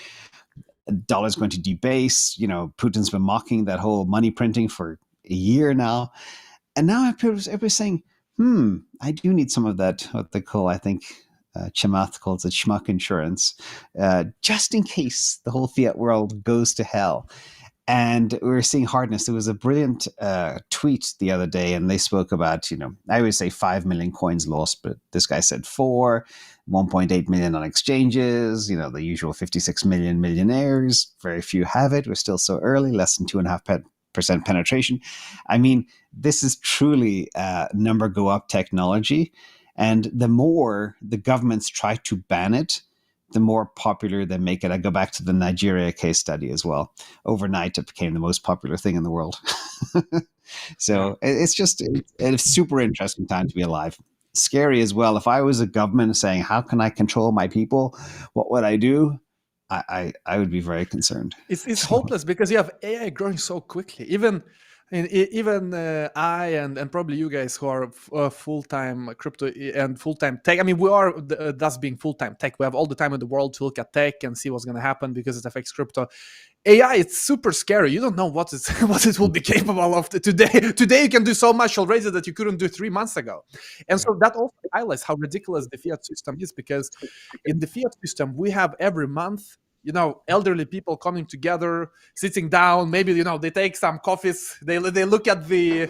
Speaker 3: The dollar's going to debase. Putin's been mocking that whole money printing for a year now. And now everybody's saying, I do need some of that, what they call, I think, Chamath calls it schmuck insurance, just in case the whole fiat world goes to hell. And we were seeing hardness. There was a brilliant tweet the other day, and they spoke about, I always say 5 million coins lost, but this guy said 4, 1.8 million on exchanges, the usual 56 million millionaires. Very few have it. We're still so early, less than 2.5% penetration. I mean, this is truly number go up technology. And the more the governments try to ban it, the more popular they make it. I go back to the Nigeria case study as well. Overnight, it became the most popular thing in the world. So it's a super interesting time to be alive. Scary as well. If I was a government saying, how can I control my people? What would I do? I would be very concerned.
Speaker 2: It's hopeless because you have AI growing so quickly. Even I and probably you guys who are full-time crypto and full-time tech. I mean, we are thus being full-time tech. We have all the time in the world to look at tech and see what's going to happen because it affects crypto. AI, it's super scary. You don't know what it will be capable of today. Today you can do so much already that you couldn't do 3 months ago. And so that also highlights how ridiculous the fiat system is, because in the fiat system, we have every month, elderly people coming together, sitting down, maybe, they take some coffees, they look at the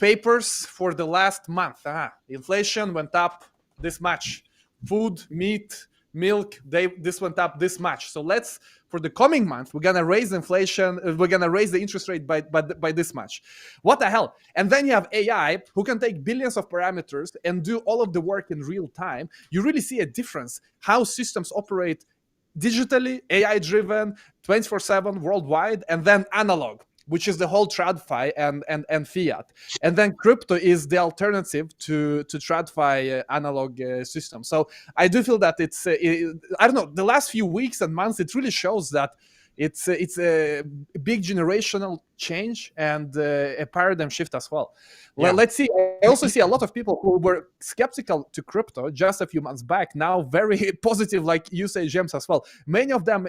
Speaker 2: papers for the last month. Inflation went up this much. Food, meat, milk, this went up this much. So for the coming month, we're gonna raise inflation, we're gonna raise the interest rate by this much. What the hell? And then you have AI who can take billions of parameters and do all of the work in real time. You really see a difference how systems operate digitally, AI-driven, 24/7 worldwide, and then analog, which is the whole TradFi and fiat. And then crypto is the alternative to TradFi analog system. So I do feel that it's, I don't know, the last few weeks and months, it really shows that it's a big generational change and a paradigm shift as well. Yeah. Let's see. I also see a lot of people who were skeptical to crypto just a few months back, now very positive, like you say, James, as well. Many of them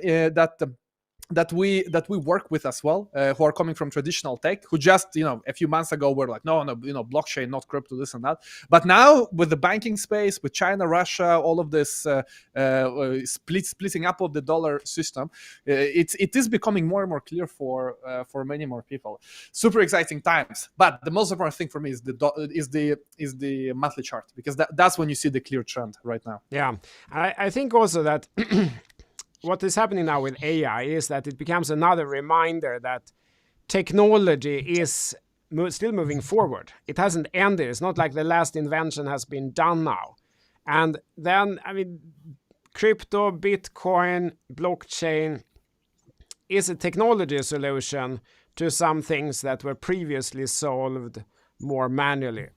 Speaker 2: that we work with as well, who are coming from traditional tech, who just a few months ago were like, no, blockchain, not crypto, this and that. But now with the banking space, with China, Russia, all of this splitting up of the dollar system, it is becoming more and more clear for many more people. Super exciting times. But the most important thing for me is the monthly chart, because that's when you see the clear trend right now.
Speaker 1: Yeah, I think also that. What is happening now with AI is that it becomes another reminder that technology is still moving forward. It hasn't ended. It's not like the last invention has been done now. And then, crypto, Bitcoin, blockchain is a technology solution to some things that were previously solved more manually,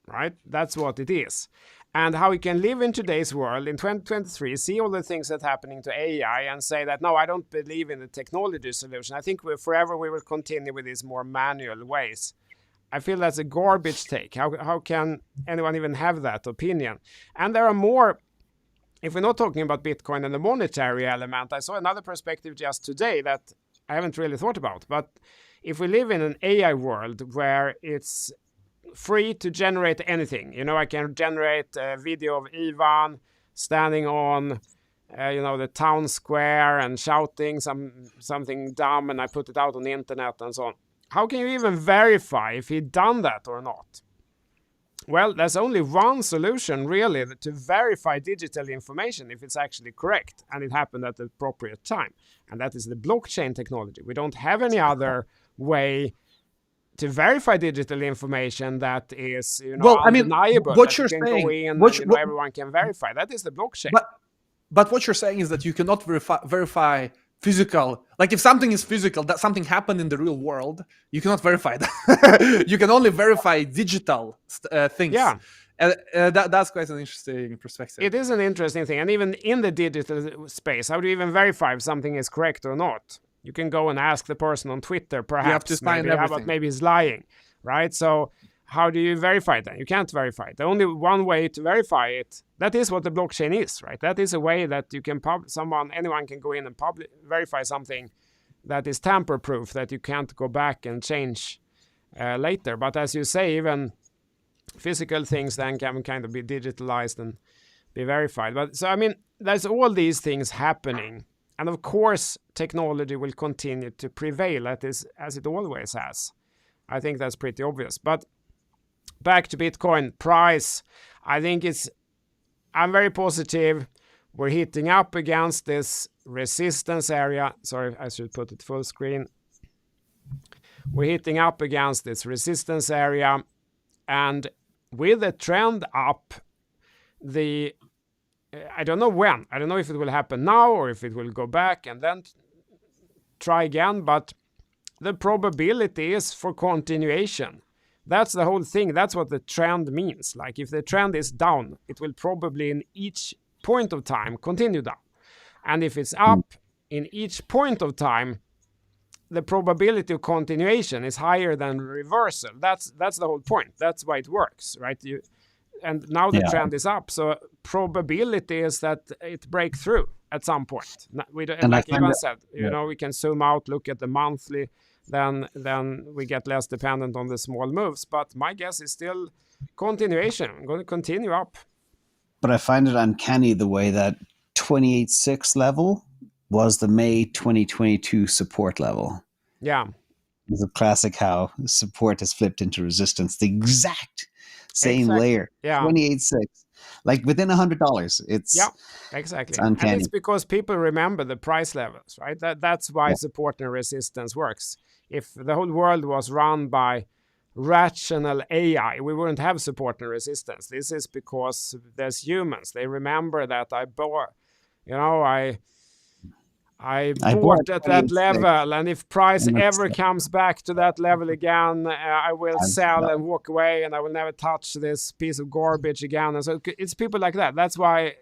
Speaker 1: right? That's what it is. And how we can live in today's world in 2023, see all the things that are happening to AI and say that, no, I don't believe in the technology solution. I think forever we will continue with these more manual ways. I feel that's a garbage take. How can anyone even have that opinion? And there are more, if we're not talking about Bitcoin and the monetary element, I saw another perspective just today that I haven't really thought about. But if we live in an AI world where it's free to generate anything. I can generate a video of Ivan standing on, the town square and shouting something dumb, and I put it out on the internet and so on. How can you even verify if he done that or not? Well, there's only one solution really to verify digital information if it's actually correct and it happened at the appropriate time, and that is the blockchain technology. We don't have any other way to verify digital information that is, undeniable.
Speaker 2: What you're saying,
Speaker 1: everyone can verify. That is the blockchain.
Speaker 2: But what you're saying is that you cannot verify physical. Like if something is physical, that something happened in the real world, you cannot verify that. You can only verify digital things.
Speaker 1: Yeah.
Speaker 2: That's quite an interesting perspective.
Speaker 1: It is an interesting thing. And even in the digital space, how do you even verify if something is correct or not? You can go and ask the person on Twitter, perhaps.
Speaker 2: You have to find everything.
Speaker 1: Maybe he's lying, right? So how do you verify that? You can't verify it. The only one way to verify it, that is what the blockchain is, right? That is a way that you can anyone can go in and verify something that is tamper-proof, that you can't go back and change later. But as you say, even physical things then can kind of be digitalized and be verified. But so, there's all these things happening. And of course, technology will continue to prevail as it always has. I think that's pretty obvious. But back to Bitcoin price, I think I'm very positive. We're hitting up against this resistance area. Sorry, I should put it full screen. We're hitting up against this resistance area. And with the trend up, I don't know when. I don't know if it will happen now or if it will go back and then try again. But the probability is for continuation. That's the whole thing. That's what the trend means. Like if the trend is down, it will probably in each point of time continue down. And if it's up in each point of time, the probability of continuation is higher than reversal. That's the whole point. That's why it works, right? And now the trend is up, so probability is that it break through at some point. Like Ivan said, we can zoom out, look at the monthly, then we get less dependent on the small moves. But my guess is still continuation. I'm going to continue up.
Speaker 3: But I find it uncanny the way that 28.6 level was the May 2022 support level.
Speaker 1: Yeah.
Speaker 3: It's a classic how support has flipped into resistance. The exact same layer.
Speaker 1: Yeah.
Speaker 3: 28.6. Like within $100. It's
Speaker 1: exactly.
Speaker 3: It's uncanny.
Speaker 1: And it's because people remember the price levels, right? That's why support and resistance works. If the whole world was run by rational AI, we wouldn't have support and resistance. This is because there's humans. They remember that I bought at that level, and if price ever comes back to that level again, I will sell and walk away, and I will never touch this piece of garbage again. And so it's people like that. That's why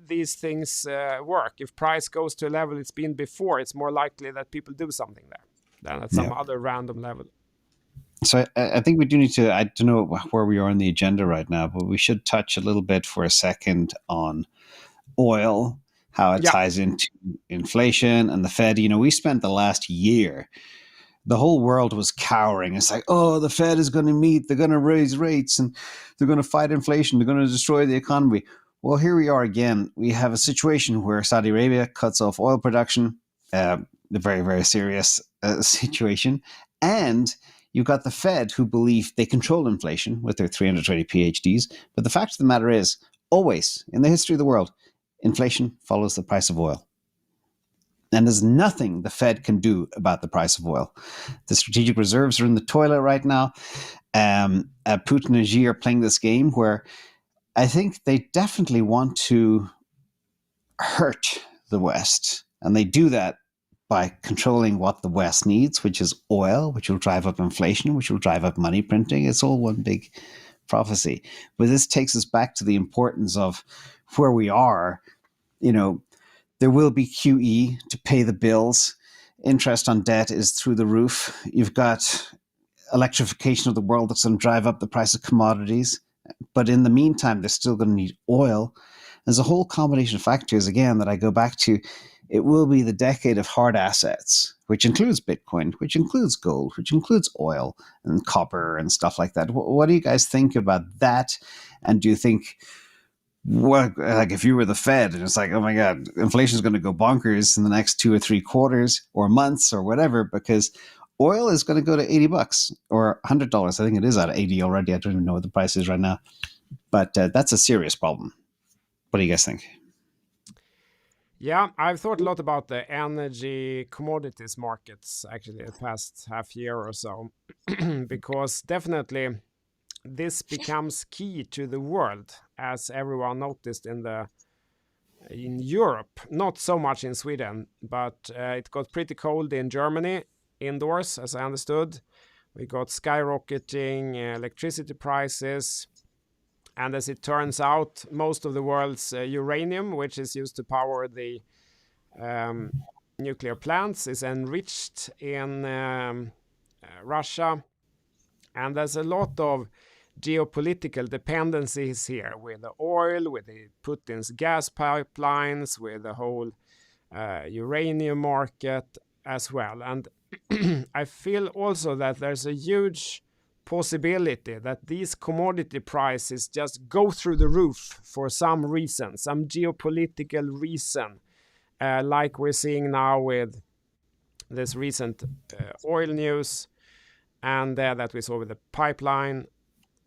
Speaker 1: these things work. If price goes to a level it's been before, it's more likely that people do something there than at some other random level.
Speaker 3: So I think we do need to, I don't know where we are on the agenda right now, but we should touch a little bit for a second on oil, how it ties into inflation and the Fed. We spent the last year, the whole world was cowering. It's like, oh, the Fed is going to meet, they're going to raise rates and they're going to fight inflation, they're going to destroy the economy. Well, here we are again. We have a situation where Saudi Arabia cuts off oil production, a very, very serious situation. And you've got the Fed who believe they control inflation with their 320 PhDs. But the fact of the matter is, always in the history of the world, inflation follows the price of oil. And there's nothing the Fed can do about the price of oil. The strategic reserves are in the toilet right now. Putin and Xi are playing this game where I think they definitely want to hurt the West. And they do that by controlling what the West needs, which is oil, which will drive up inflation, which will drive up money printing. It's all one big prophecy. But this takes us back to the importance of where we are. There will be QE to pay the bills. Interest on debt is through the roof. You've got electrification of the world that's going to drive up the price of commodities. But in the meantime, they're still going to need oil. There's a whole combination of factors, again, that I go back to. It will be the decade of hard assets, which includes Bitcoin, which includes gold, which includes oil and copper and stuff like that. What do you guys think about that? And do you think, if you were the Fed and it's like, oh my God, inflation is going to go bonkers in the next 2 or 3 quarters or months or whatever, because oil is going to go to $80 or $100. I think it is at 80 already. I don't even know what the price is right now. But that's a serious problem. What do you guys think?
Speaker 1: Yeah, I've thought a lot about the energy commodities markets actually the past half year or so, because definitely this becomes key to the world, as everyone noticed in Europe, not so much in Sweden, but it got pretty cold in Germany indoors, as I understood. We got skyrocketing electricity prices. And as it turns out, most of the world's uranium, which is used to power the nuclear plants, is enriched in Russia. And there's a lot of geopolitical dependencies here with the oil, with the Putin's gas pipelines, with the whole uranium market as well. And I feel also that there's a huge possibility that these commodity prices just go through the roof for some reason, some geopolitical reason. like we're seeing now with this recent oil news, and that we saw with the pipeline.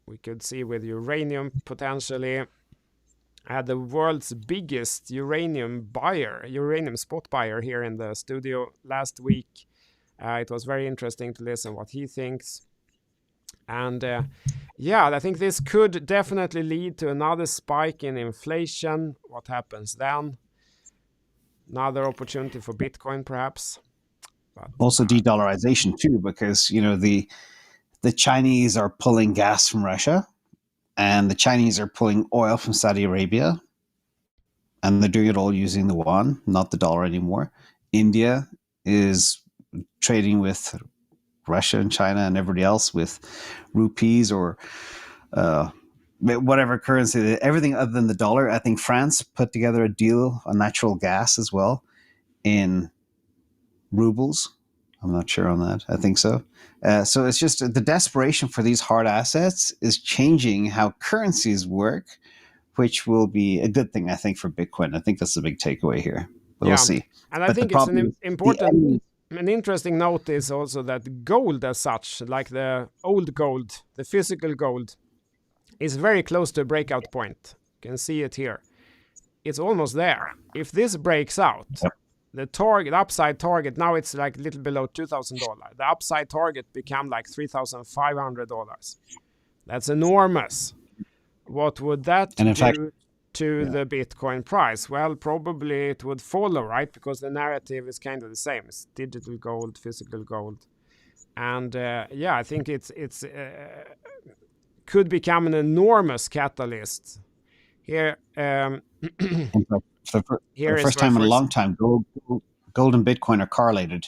Speaker 1: We could see with uranium potentially. I had the world's biggest uranium spot buyer here in the studio last week. It was very interesting to listen what he thinks. And yeah, I think this could definitely lead to another spike in inflation. What happens then? Another opportunity for Bitcoin, perhaps.
Speaker 3: But, also de-dollarization too, because the Chinese are pulling gas from Russia, and the Chinese are pulling oil from Saudi Arabia, and they're doing it all using the yuan, not the dollar anymore. India is trading with Russia and China and everybody else with rupees or whatever currency, everything other than the dollar. I think France put together a deal on natural gas as well in rubles. I'm not sure on that. I think so. So it's just the desperation for these hard assets is changing how currencies work, which will be a good thing, I think, for Bitcoin. I think that's the big takeaway here. But we'll see.
Speaker 1: And I think it's an important, an interesting note is also that gold as such, like the old gold, the physical gold, is very close to a breakout point. You can see it here. It's almost there. If this breaks out, the upside target, now it's like a little below $2,000. The upside target become like $3,500. That's enormous. What would that do to the Bitcoin price? Well, probably it would follow, right? Because the narrative is kind of the same. It's digital gold, physical gold. And yeah, I think it's could become an enormous catalyst. Here,
Speaker 3: for the first time in a long time, gold and Bitcoin are correlated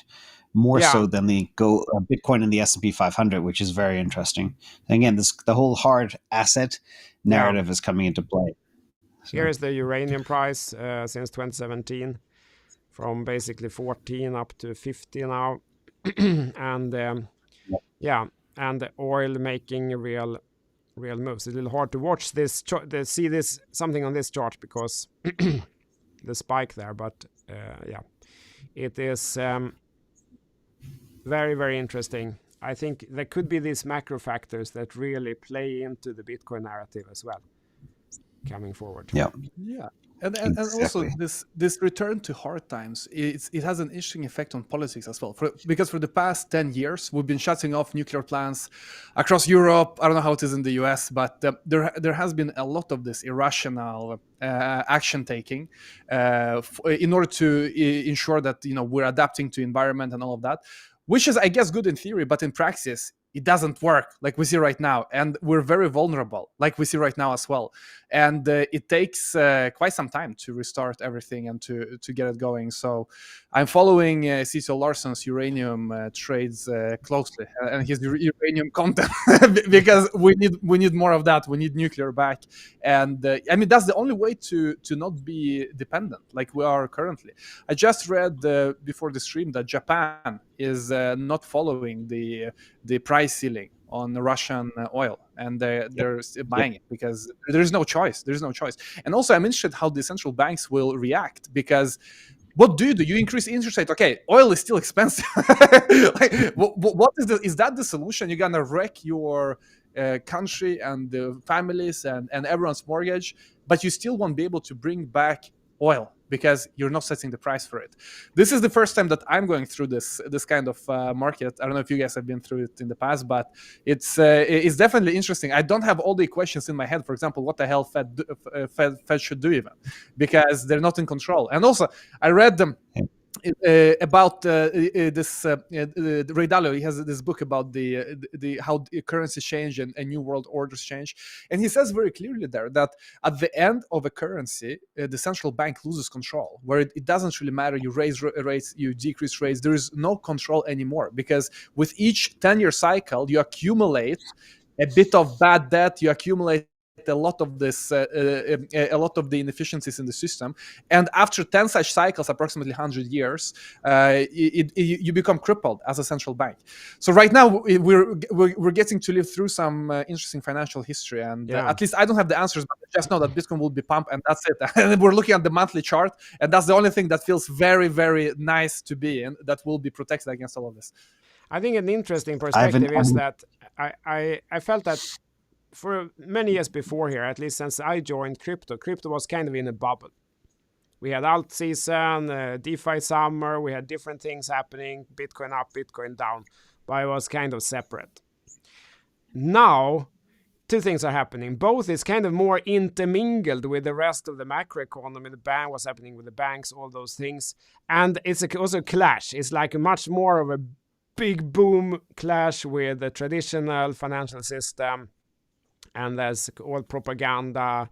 Speaker 3: more so than the Bitcoin and the S&P 500, which is very interesting. And again, the whole hard asset narrative is coming into play.
Speaker 1: So. Here is the uranium price since 2017, from basically 14 up to 50 now, and and the oil making real moves. It's a little hard to watch this, see this something on this chart because the spike there, but it is very, very interesting. I think there could be these macro factors that really play into the Bitcoin narrative as well coming forward.
Speaker 2: Yeah. And also this return to hard times, it has an interesting effect on politics as well. Because for the past 10 years, we've been shutting off nuclear plants across Europe. I don't know how it is in the US, but there has been a lot of this irrational action taking in order to ensure that we're adapting to environment and all of that, which is, I guess, good in theory, but in practice, it doesn't work like we see right now. And we're very vulnerable like we see right now as well. And it takes quite some time to restart everything and to get it going. So I'm following Cecil Larson's uranium trades closely and his uranium content because we need more of that. We need nuclear back. And I mean, that's the only way to not be dependent like we are currently. I just read before the stream that Japan is not following the price ceiling on Russian oil, and they're buying it because there's no choice. And also, I'm interested how the central banks will react, because what do? You increase interest rate. Okay, oil is still expensive. What is that the solution? You're gonna wreck your country and the families and everyone's mortgage, but you still won't be able to bring back oil because you're not setting the price for it. This is the first time that I'm going through this kind of market. I don't know if you guys have been through it in the past, but it's definitely interesting. I don't have all the equations in my head. For example, what the hell Fed should do even, because they're not in control. And also, I read them. About this Ray Dalio, he has this book about the how the currencies change and new world orders change, and he says very clearly there that at the end of a currency, the central bank loses control, where it doesn't really matter you raise rates, you decrease rates, there is no control anymore, because with each 10-year cycle you accumulate a bit of bad debt, you accumulate eliminate a lot of this, a lot of the inefficiencies in the system. And after 10 such cycles, approximately 100 years, you become crippled as a central bank. So right now we're getting to live through some interesting financial history, and at least I don't have the answers, but I just know that Bitcoin will be pumped, and that's it. And we're looking at the monthly chart, and that's the only thing that feels very, very nice to be in, that will be protected against all of this.
Speaker 1: I think an interesting perspective is that I felt that for many years before here, at least since I joined crypto was kind of in a bubble. We had alt season, DeFi summer, we had different things happening, Bitcoin up, Bitcoin down, but it was kind of separate. Now, two things are happening. Both is kind of more intermingled with the rest of the macroeconomy, what's happening with the banks, all those things. And it's also a clash. It's like a much more of a big boom clash with the traditional financial system. And there's all propaganda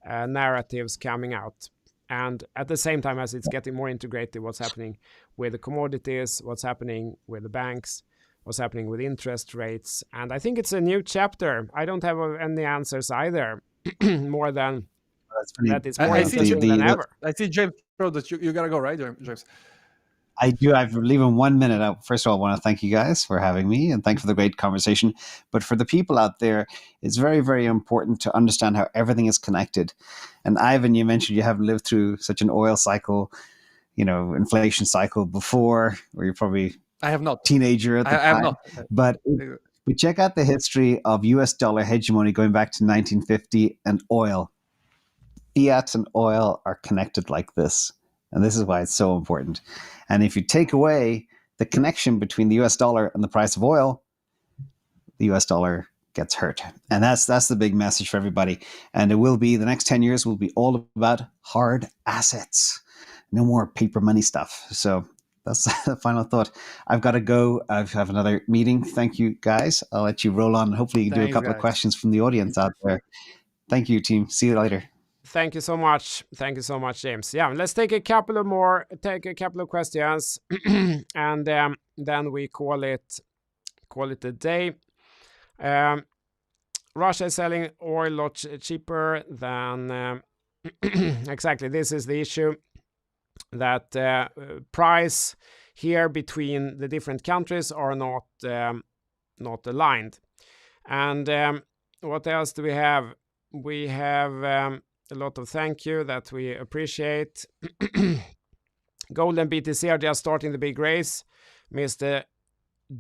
Speaker 1: narratives coming out. And at the same time as it's getting more integrated, what's happening with the commodities, what's happening with the banks, what's happening with interest rates. And I think it's a new chapter. I don't have any answers either, more than that it's more interesting than ever.
Speaker 2: I see James, that you got to go, right, James?
Speaker 3: I do. I've leaving 1 minute out. First of all, I want to thank you guys for having me, and thanks for the great conversation. But for the people out there, it's very, very important to understand how everything is connected. And Ivan, you mentioned you haven't lived through such an oil cycle, inflation cycle before, or you're probably
Speaker 2: I have not
Speaker 3: teenager at the time.
Speaker 2: I have not.
Speaker 3: But we check out the history of US dollar hegemony going back to 1950 and oil. Fiat and oil are connected like this. And this is why it's so important. And if you take away the connection between the US dollar and the price of oil, the US dollar gets hurt. And that's the big message for everybody. And it will be, the next 10 years will be all about hard assets. No more paper money stuff. So that's the final thought. I've got to go. I have another meeting. Thank you, guys. I'll let you roll on. Hopefully you can do a couple of questions from the audience out there. Thank you, team. See you later.
Speaker 1: Thank you so much. Thank you so much, James. Yeah, let's take a couple of questions, and then we call it a day. Russia is selling oil a lot cheaper than exactly. This is the issue, that price here between the different countries are not aligned. And what else do we have? We have a lot of thank you that we appreciate. Gold and BTC are just starting the big race. Mr.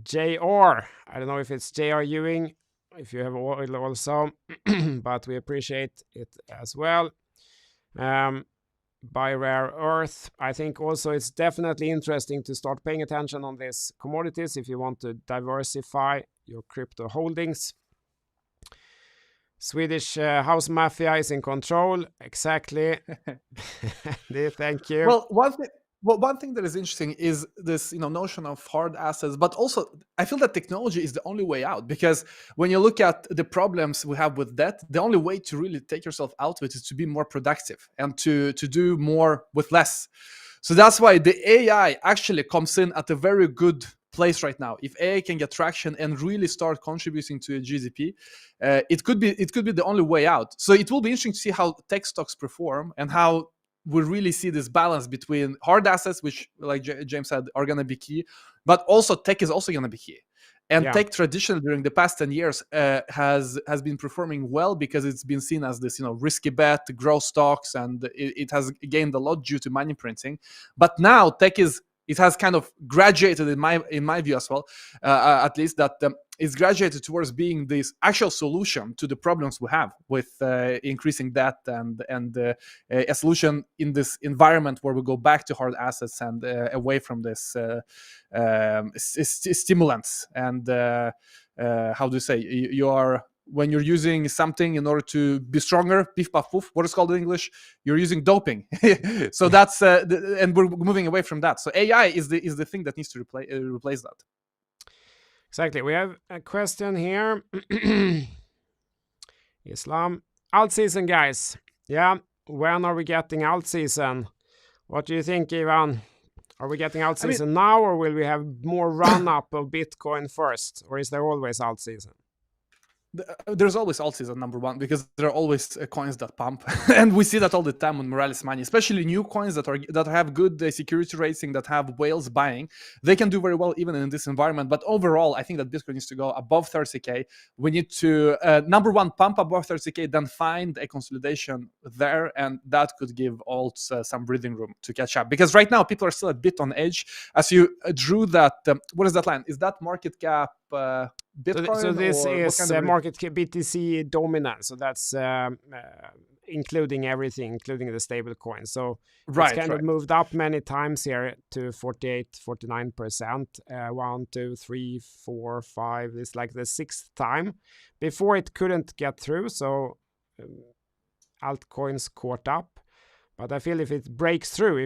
Speaker 1: JR, I don't know if it's JR Ewing, if you have oil also, but we appreciate it as well. Buy rare earth. I think also it's definitely interesting to start paying attention on these commodities if you want to diversify your crypto holdings. Swedish house mafia is in control. Exactly. Thank you.
Speaker 2: Well, one thing that is interesting is this, notion of hard assets, but also I feel that technology is the only way out, because when you look at the problems we have with debt, the only way to really take yourself out of it is to be more productive and to do more with less. So that's why the AI actually comes in at a very good place right now. If AI can get traction and really start contributing to a GDP, it could be the only way out. So it will be interesting to see how tech stocks perform and how we really see this balance between hard assets, which, like James said, are going to be key, but also tech is also going to be key. And tech traditionally during the past 10 years has been performing well because it's been seen as this, risky bet, growth stocks, and it has gained a lot due to money printing. But now it has kind of graduated in my view as well, at least that it's graduated towards being this actual solution to the problems we have with increasing debt and a solution in this environment where we go back to hard assets and away from this stimulants. And how do you say, you are, when you're using something in order to be stronger, beef puff poof, what is called in English, you're using doping. So that's and we're moving away from that. So AI is the thing that needs to replace that.
Speaker 1: Exactly. We have a question here. Islam. Alt season, guys. Yeah. When are we getting alt season? What do you think, Ivan? Are we getting alt season now, or will we have more run up of Bitcoin first? Or is there always alt season?
Speaker 2: There's always alt season, number one, because there are always coins that pump, and we see that all the time on Morales money, especially new coins that have good security rating, that have whales buying. They can do very well even in this environment. But overall, I think that Bitcoin needs to go above 30k. We need to number one, pump above 30k, then find a consolidation there, and that could give alts some breathing room to catch up. Because right now people are still a bit on edge. As you drew that, what is that line? Is that market cap? Bitcoin,
Speaker 1: so this is
Speaker 2: kind of
Speaker 1: market BTC dominance. So that's including everything, including the stable coins. So it's kind of moved up many times here to 49%. 1, 2, 3, 4, 5. It's like the 6th time. Before it couldn't get through, so altcoins caught up. But I feel if it breaks through,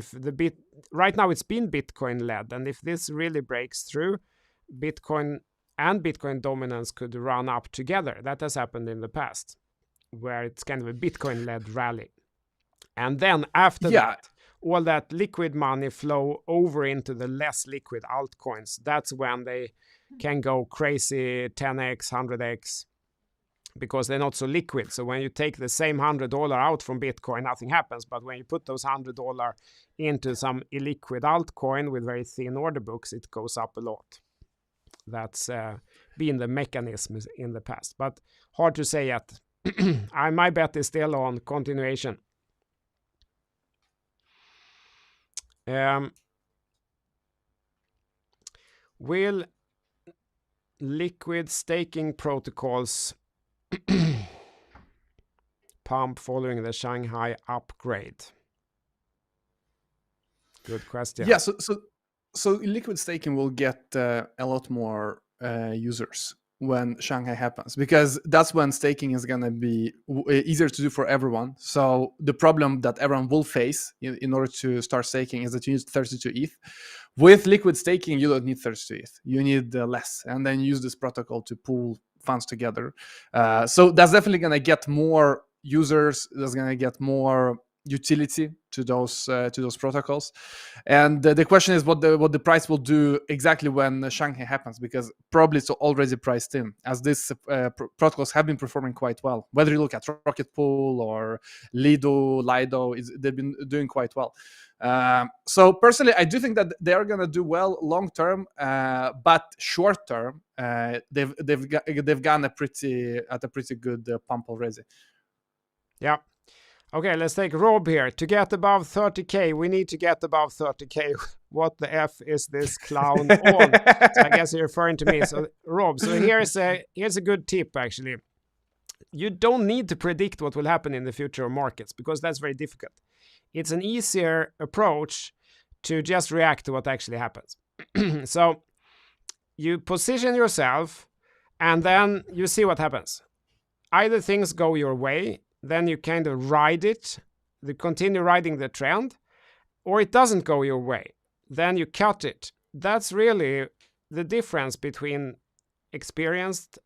Speaker 1: right now it's been Bitcoin led, and if this really breaks through, Bitcoin and Bitcoin dominance could run up together. That has happened in the past, where it's kind of a Bitcoin-led rally. And then after that, all that liquid money flow over into the less liquid altcoins. That's when they can go crazy 10x, 100x, because they're not so liquid. So when you take the same $100 out from Bitcoin, nothing happens. But when you put those $100 into some illiquid altcoin with very thin order books, it goes up a lot. That's been the mechanism in the past, but hard to say yet. My bet is still on continuation. Will liquid staking protocols pump following the Shanghai upgrade? Good question.
Speaker 2: Yeah, so liquid staking will get a lot more users when Shanghai happens, because that's when staking is going to be easier to do for everyone. So the problem that everyone will face in order to start staking is that you need 32 ETH. With liquid staking, you don't need 32 ETH. You need less, and then use this protocol to pool funds together. So that's definitely going to get more users. That's going to get more utility to those protocols, and the question is what the price will do exactly when Shanghai happens, because probably it's already priced in, as these protocols have been performing quite well. Whether you look at Rocket Pool or Lido, they've been doing quite well. So personally, I do think that they are going to do well long term, but short term, they've gone at a pretty good pump already.
Speaker 1: Yeah. Okay, let's take Rob here. To get above 30k, we need to get above 30k. What the F is this clown on? So I guess you're referring to me. So Rob, so here's a good tip actually. You don't need to predict what will happen in the future of markets, because that's very difficult. It's an easier approach to just react to what actually happens. So you position yourself and then you see what happens. Either things go your way, then you kind of ride it, you continue riding the trend, or it doesn't go your way, then you cut it. That's really the difference between experienced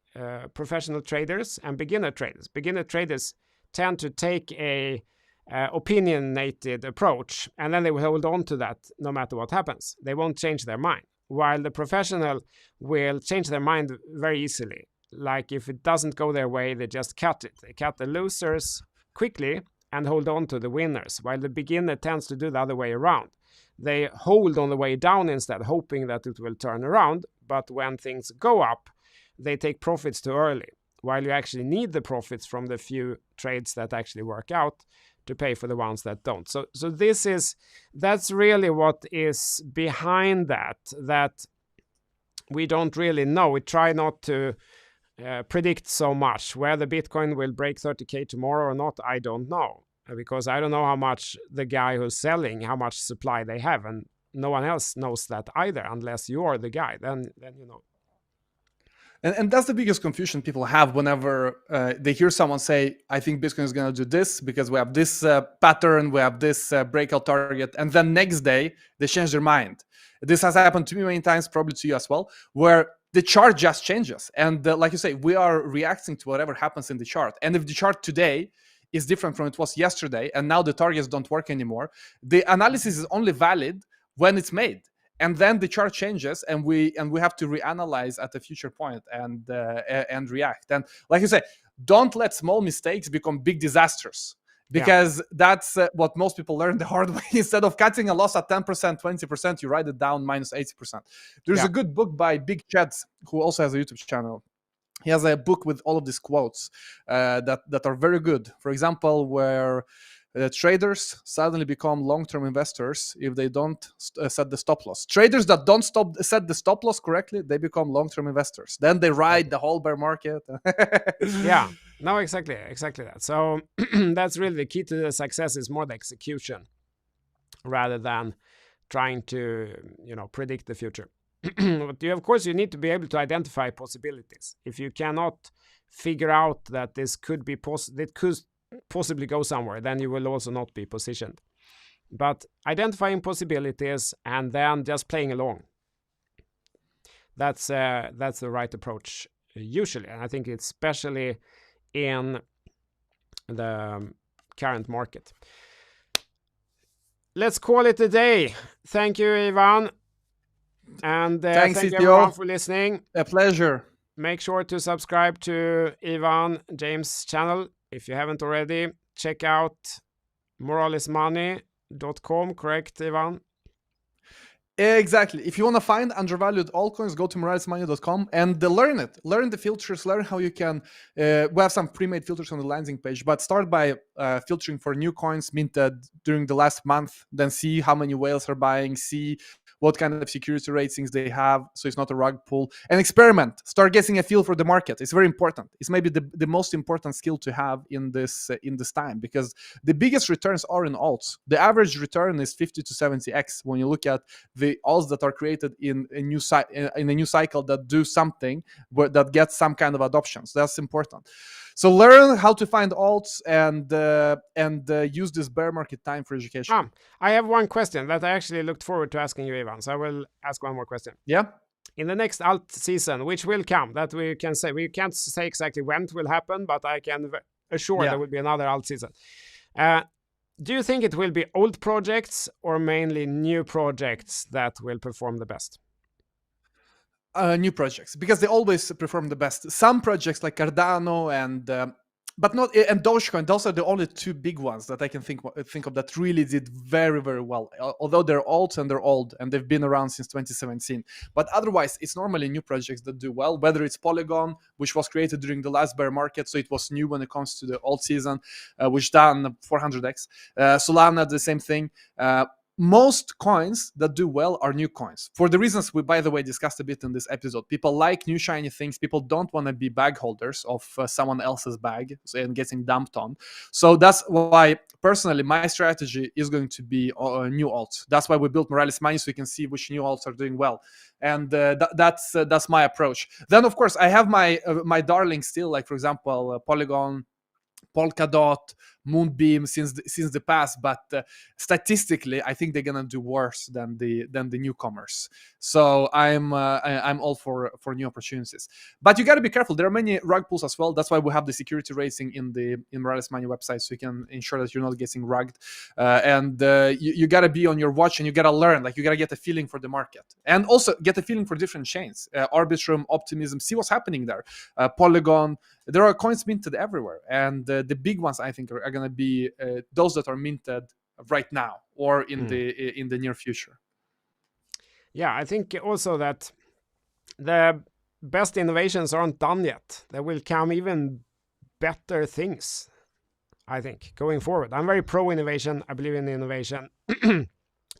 Speaker 1: professional traders and beginner traders. Beginner traders tend to take a opinionated approach, and then they will hold on to that no matter what happens. They won't change their mind, while the professional will change their mind very easily. Like if it doesn't go their way, they just cut it. They cut the losers quickly and hold on to the winners, while the beginner tends to do the other way around. They hold on the way down instead, hoping that it will turn around. But when things go up, they take profits too early, while you actually need the profits from the few trades that actually work out to pay for the ones that don't. So that's really what is behind that we don't really know. We try not to predict so much. Whether Bitcoin will break 30k tomorrow or not, I don't know, because I don't know how much the guy who's selling, how much supply they have, and no one else knows that either, unless you're the guy. Then you know.
Speaker 2: And that's the biggest confusion people have whenever they hear someone say, I think Bitcoin is going to do this because we have this pattern, we have this breakout target, and then next day they change their mind. This has happened to me many times, probably to you as well, where the chart just changes. And like you say, we are reacting to whatever happens in the chart. And if the chart today is different from it was yesterday, and now the targets don't work anymore, the analysis is only valid when it's made. and then the chart changes, and we have to reanalyze at a future point and react. And like you say, don't let small mistakes become big disasters, because that's what most people learn the hard way. Instead of cutting a loss at 10%, 20%, you write it down minus 80%. There's a good book by Big Chet, who also has a YouTube channel. He has a book with all of these quotes that are very good. For example, where traders suddenly become long-term investors if they don't set the stop loss. Traders that don't set the stop loss correctly, they become long-term investors. Then they ride the whole bear market.
Speaker 1: Yeah, no, exactly that. So that's really the key to the success, is more the execution rather than trying to, predict the future. But of course, you need to be able to identify possibilities. If you cannot figure out that this could be it could possibly go somewhere, then you will also not be positioned. But identifying possibilities and then just playing along, that's the right approach usually. And I think it's especially in the current market. Let's call it a day. Thank you, Ivan. And
Speaker 2: thanks,
Speaker 1: thank you everyone for listening.
Speaker 2: A pleasure.
Speaker 1: Make sure to subscribe to Ivan James' channel if you haven't already. Check out moralismoney.com, correct, Ivan?
Speaker 2: Exactly. If you want to find undervalued altcoins, go to moralismoney.com and learn it. Learn the filters, learn how you can... we have some pre-made filters on the landing page, but start by filtering for new coins minted during the last month, then see how many whales are buying, see what kind of security ratings they have, so it's not a rug pull, and experiment. Start getting a feel for the market. It's very important. It's maybe the most important skill to have in this time, because the biggest returns are in alts. The average return is 50 to 70x when you look at the alts that are created in a new cycle that do something that gets some kind of adoption. So that's important. So learn how to find alts and use this bear market time for education.
Speaker 1: I have one question that I actually looked forward to asking you, Ivan. So I will ask one more question.
Speaker 2: Yeah.
Speaker 1: In the next alt season, which will come, that we can say, we can't say exactly when it will happen, but I can assure there will be another alt season. Do you think it will be old projects or mainly new projects that will perform the best?
Speaker 2: New projects, because they always perform the best. Some projects like Cardano and Dogecoin, those are the only two big ones that I can think of that really did very, very well. Although they're alt and they're old and they've been around since 2017. But otherwise, it's normally new projects that do well, whether it's Polygon, which was created during the last bear market, so it was new when it comes to the alt season, which done 400x. Solana, the same thing. Most coins that do well are new coins, for the reasons we, by the way, discussed a bit in this episode. People like new shiny things. People don't want to be bag holders of someone else's bag and getting dumped on. So that's why, personally, my strategy is going to be new alts. That's why we built Moralis Money, so we can see which new alts are doing well. And that's my approach. Then, of course, I have my darlings still, like, for example, Polygon, Polkadot, Moonbeam since the past, but statistically, I think they're gonna do worse than the newcomers. So I'm all for new opportunities, but you got to be careful. There are many rug pulls as well. That's why we have the security rating in Moralis Money website, so you can ensure that you're not getting rugged. And you got to be on your watch, and you got to learn. Like, you got to get a feeling for the market, and also get a feeling for different chains. Arbitrum, Optimism, see what's happening there. Polygon. There are coins minted everywhere, and the big ones, I think, are going to be those that are minted right now or in the near future.
Speaker 1: Yeah, I think also that the best innovations aren't done yet. There will come even better things, I think, going forward. I'm very pro innovation. I believe in innovation.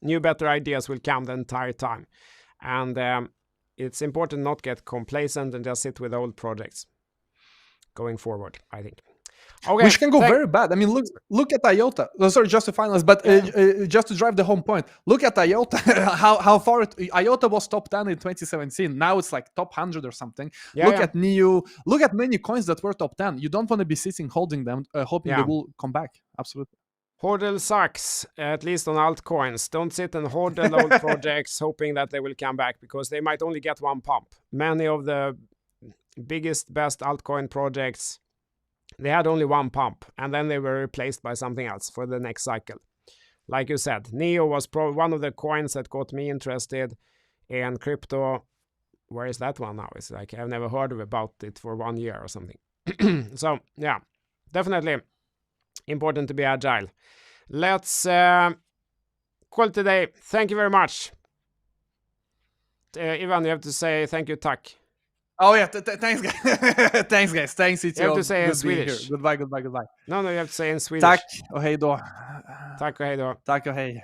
Speaker 1: New, better ideas will come the entire time, and it's important not get complacent and just sit with old projects going forward, I think. Okay,
Speaker 2: which can go very bad. I mean, look at IOTA. Sorry, just to finalize, but just to drive the home point, look at IOTA. how far IOTA was top 10 in 2017. Now it's like top 100 or something. Look at NEO. Look at many coins that were top 10. You don't want to be sitting holding them, hoping they will come back. Absolutely.
Speaker 1: Hodl sucks, at least on altcoins. Don't sit and hodl old projects hoping that they will come back, because they might only get one pump. Many of the biggest, best altcoin projects, they had only one pump, and then they were replaced by something else for the next cycle. like you said, Neo was probably one of the coins that got me interested in crypto. Where is that one now? It's like I've never heard about it for 1 year or something. So yeah, definitely important to be agile. Let's call it today. Thank you very much. Ivan, you have to say thank you, tack.
Speaker 2: Oh yeah, thanks guys. Thanks guys. Thanks
Speaker 1: You have to say in Swedish.
Speaker 2: Goodbye.
Speaker 1: No, you have to say in Swedish.
Speaker 2: Tack och hej då.
Speaker 1: Tack och hej då.
Speaker 2: Tack och hej.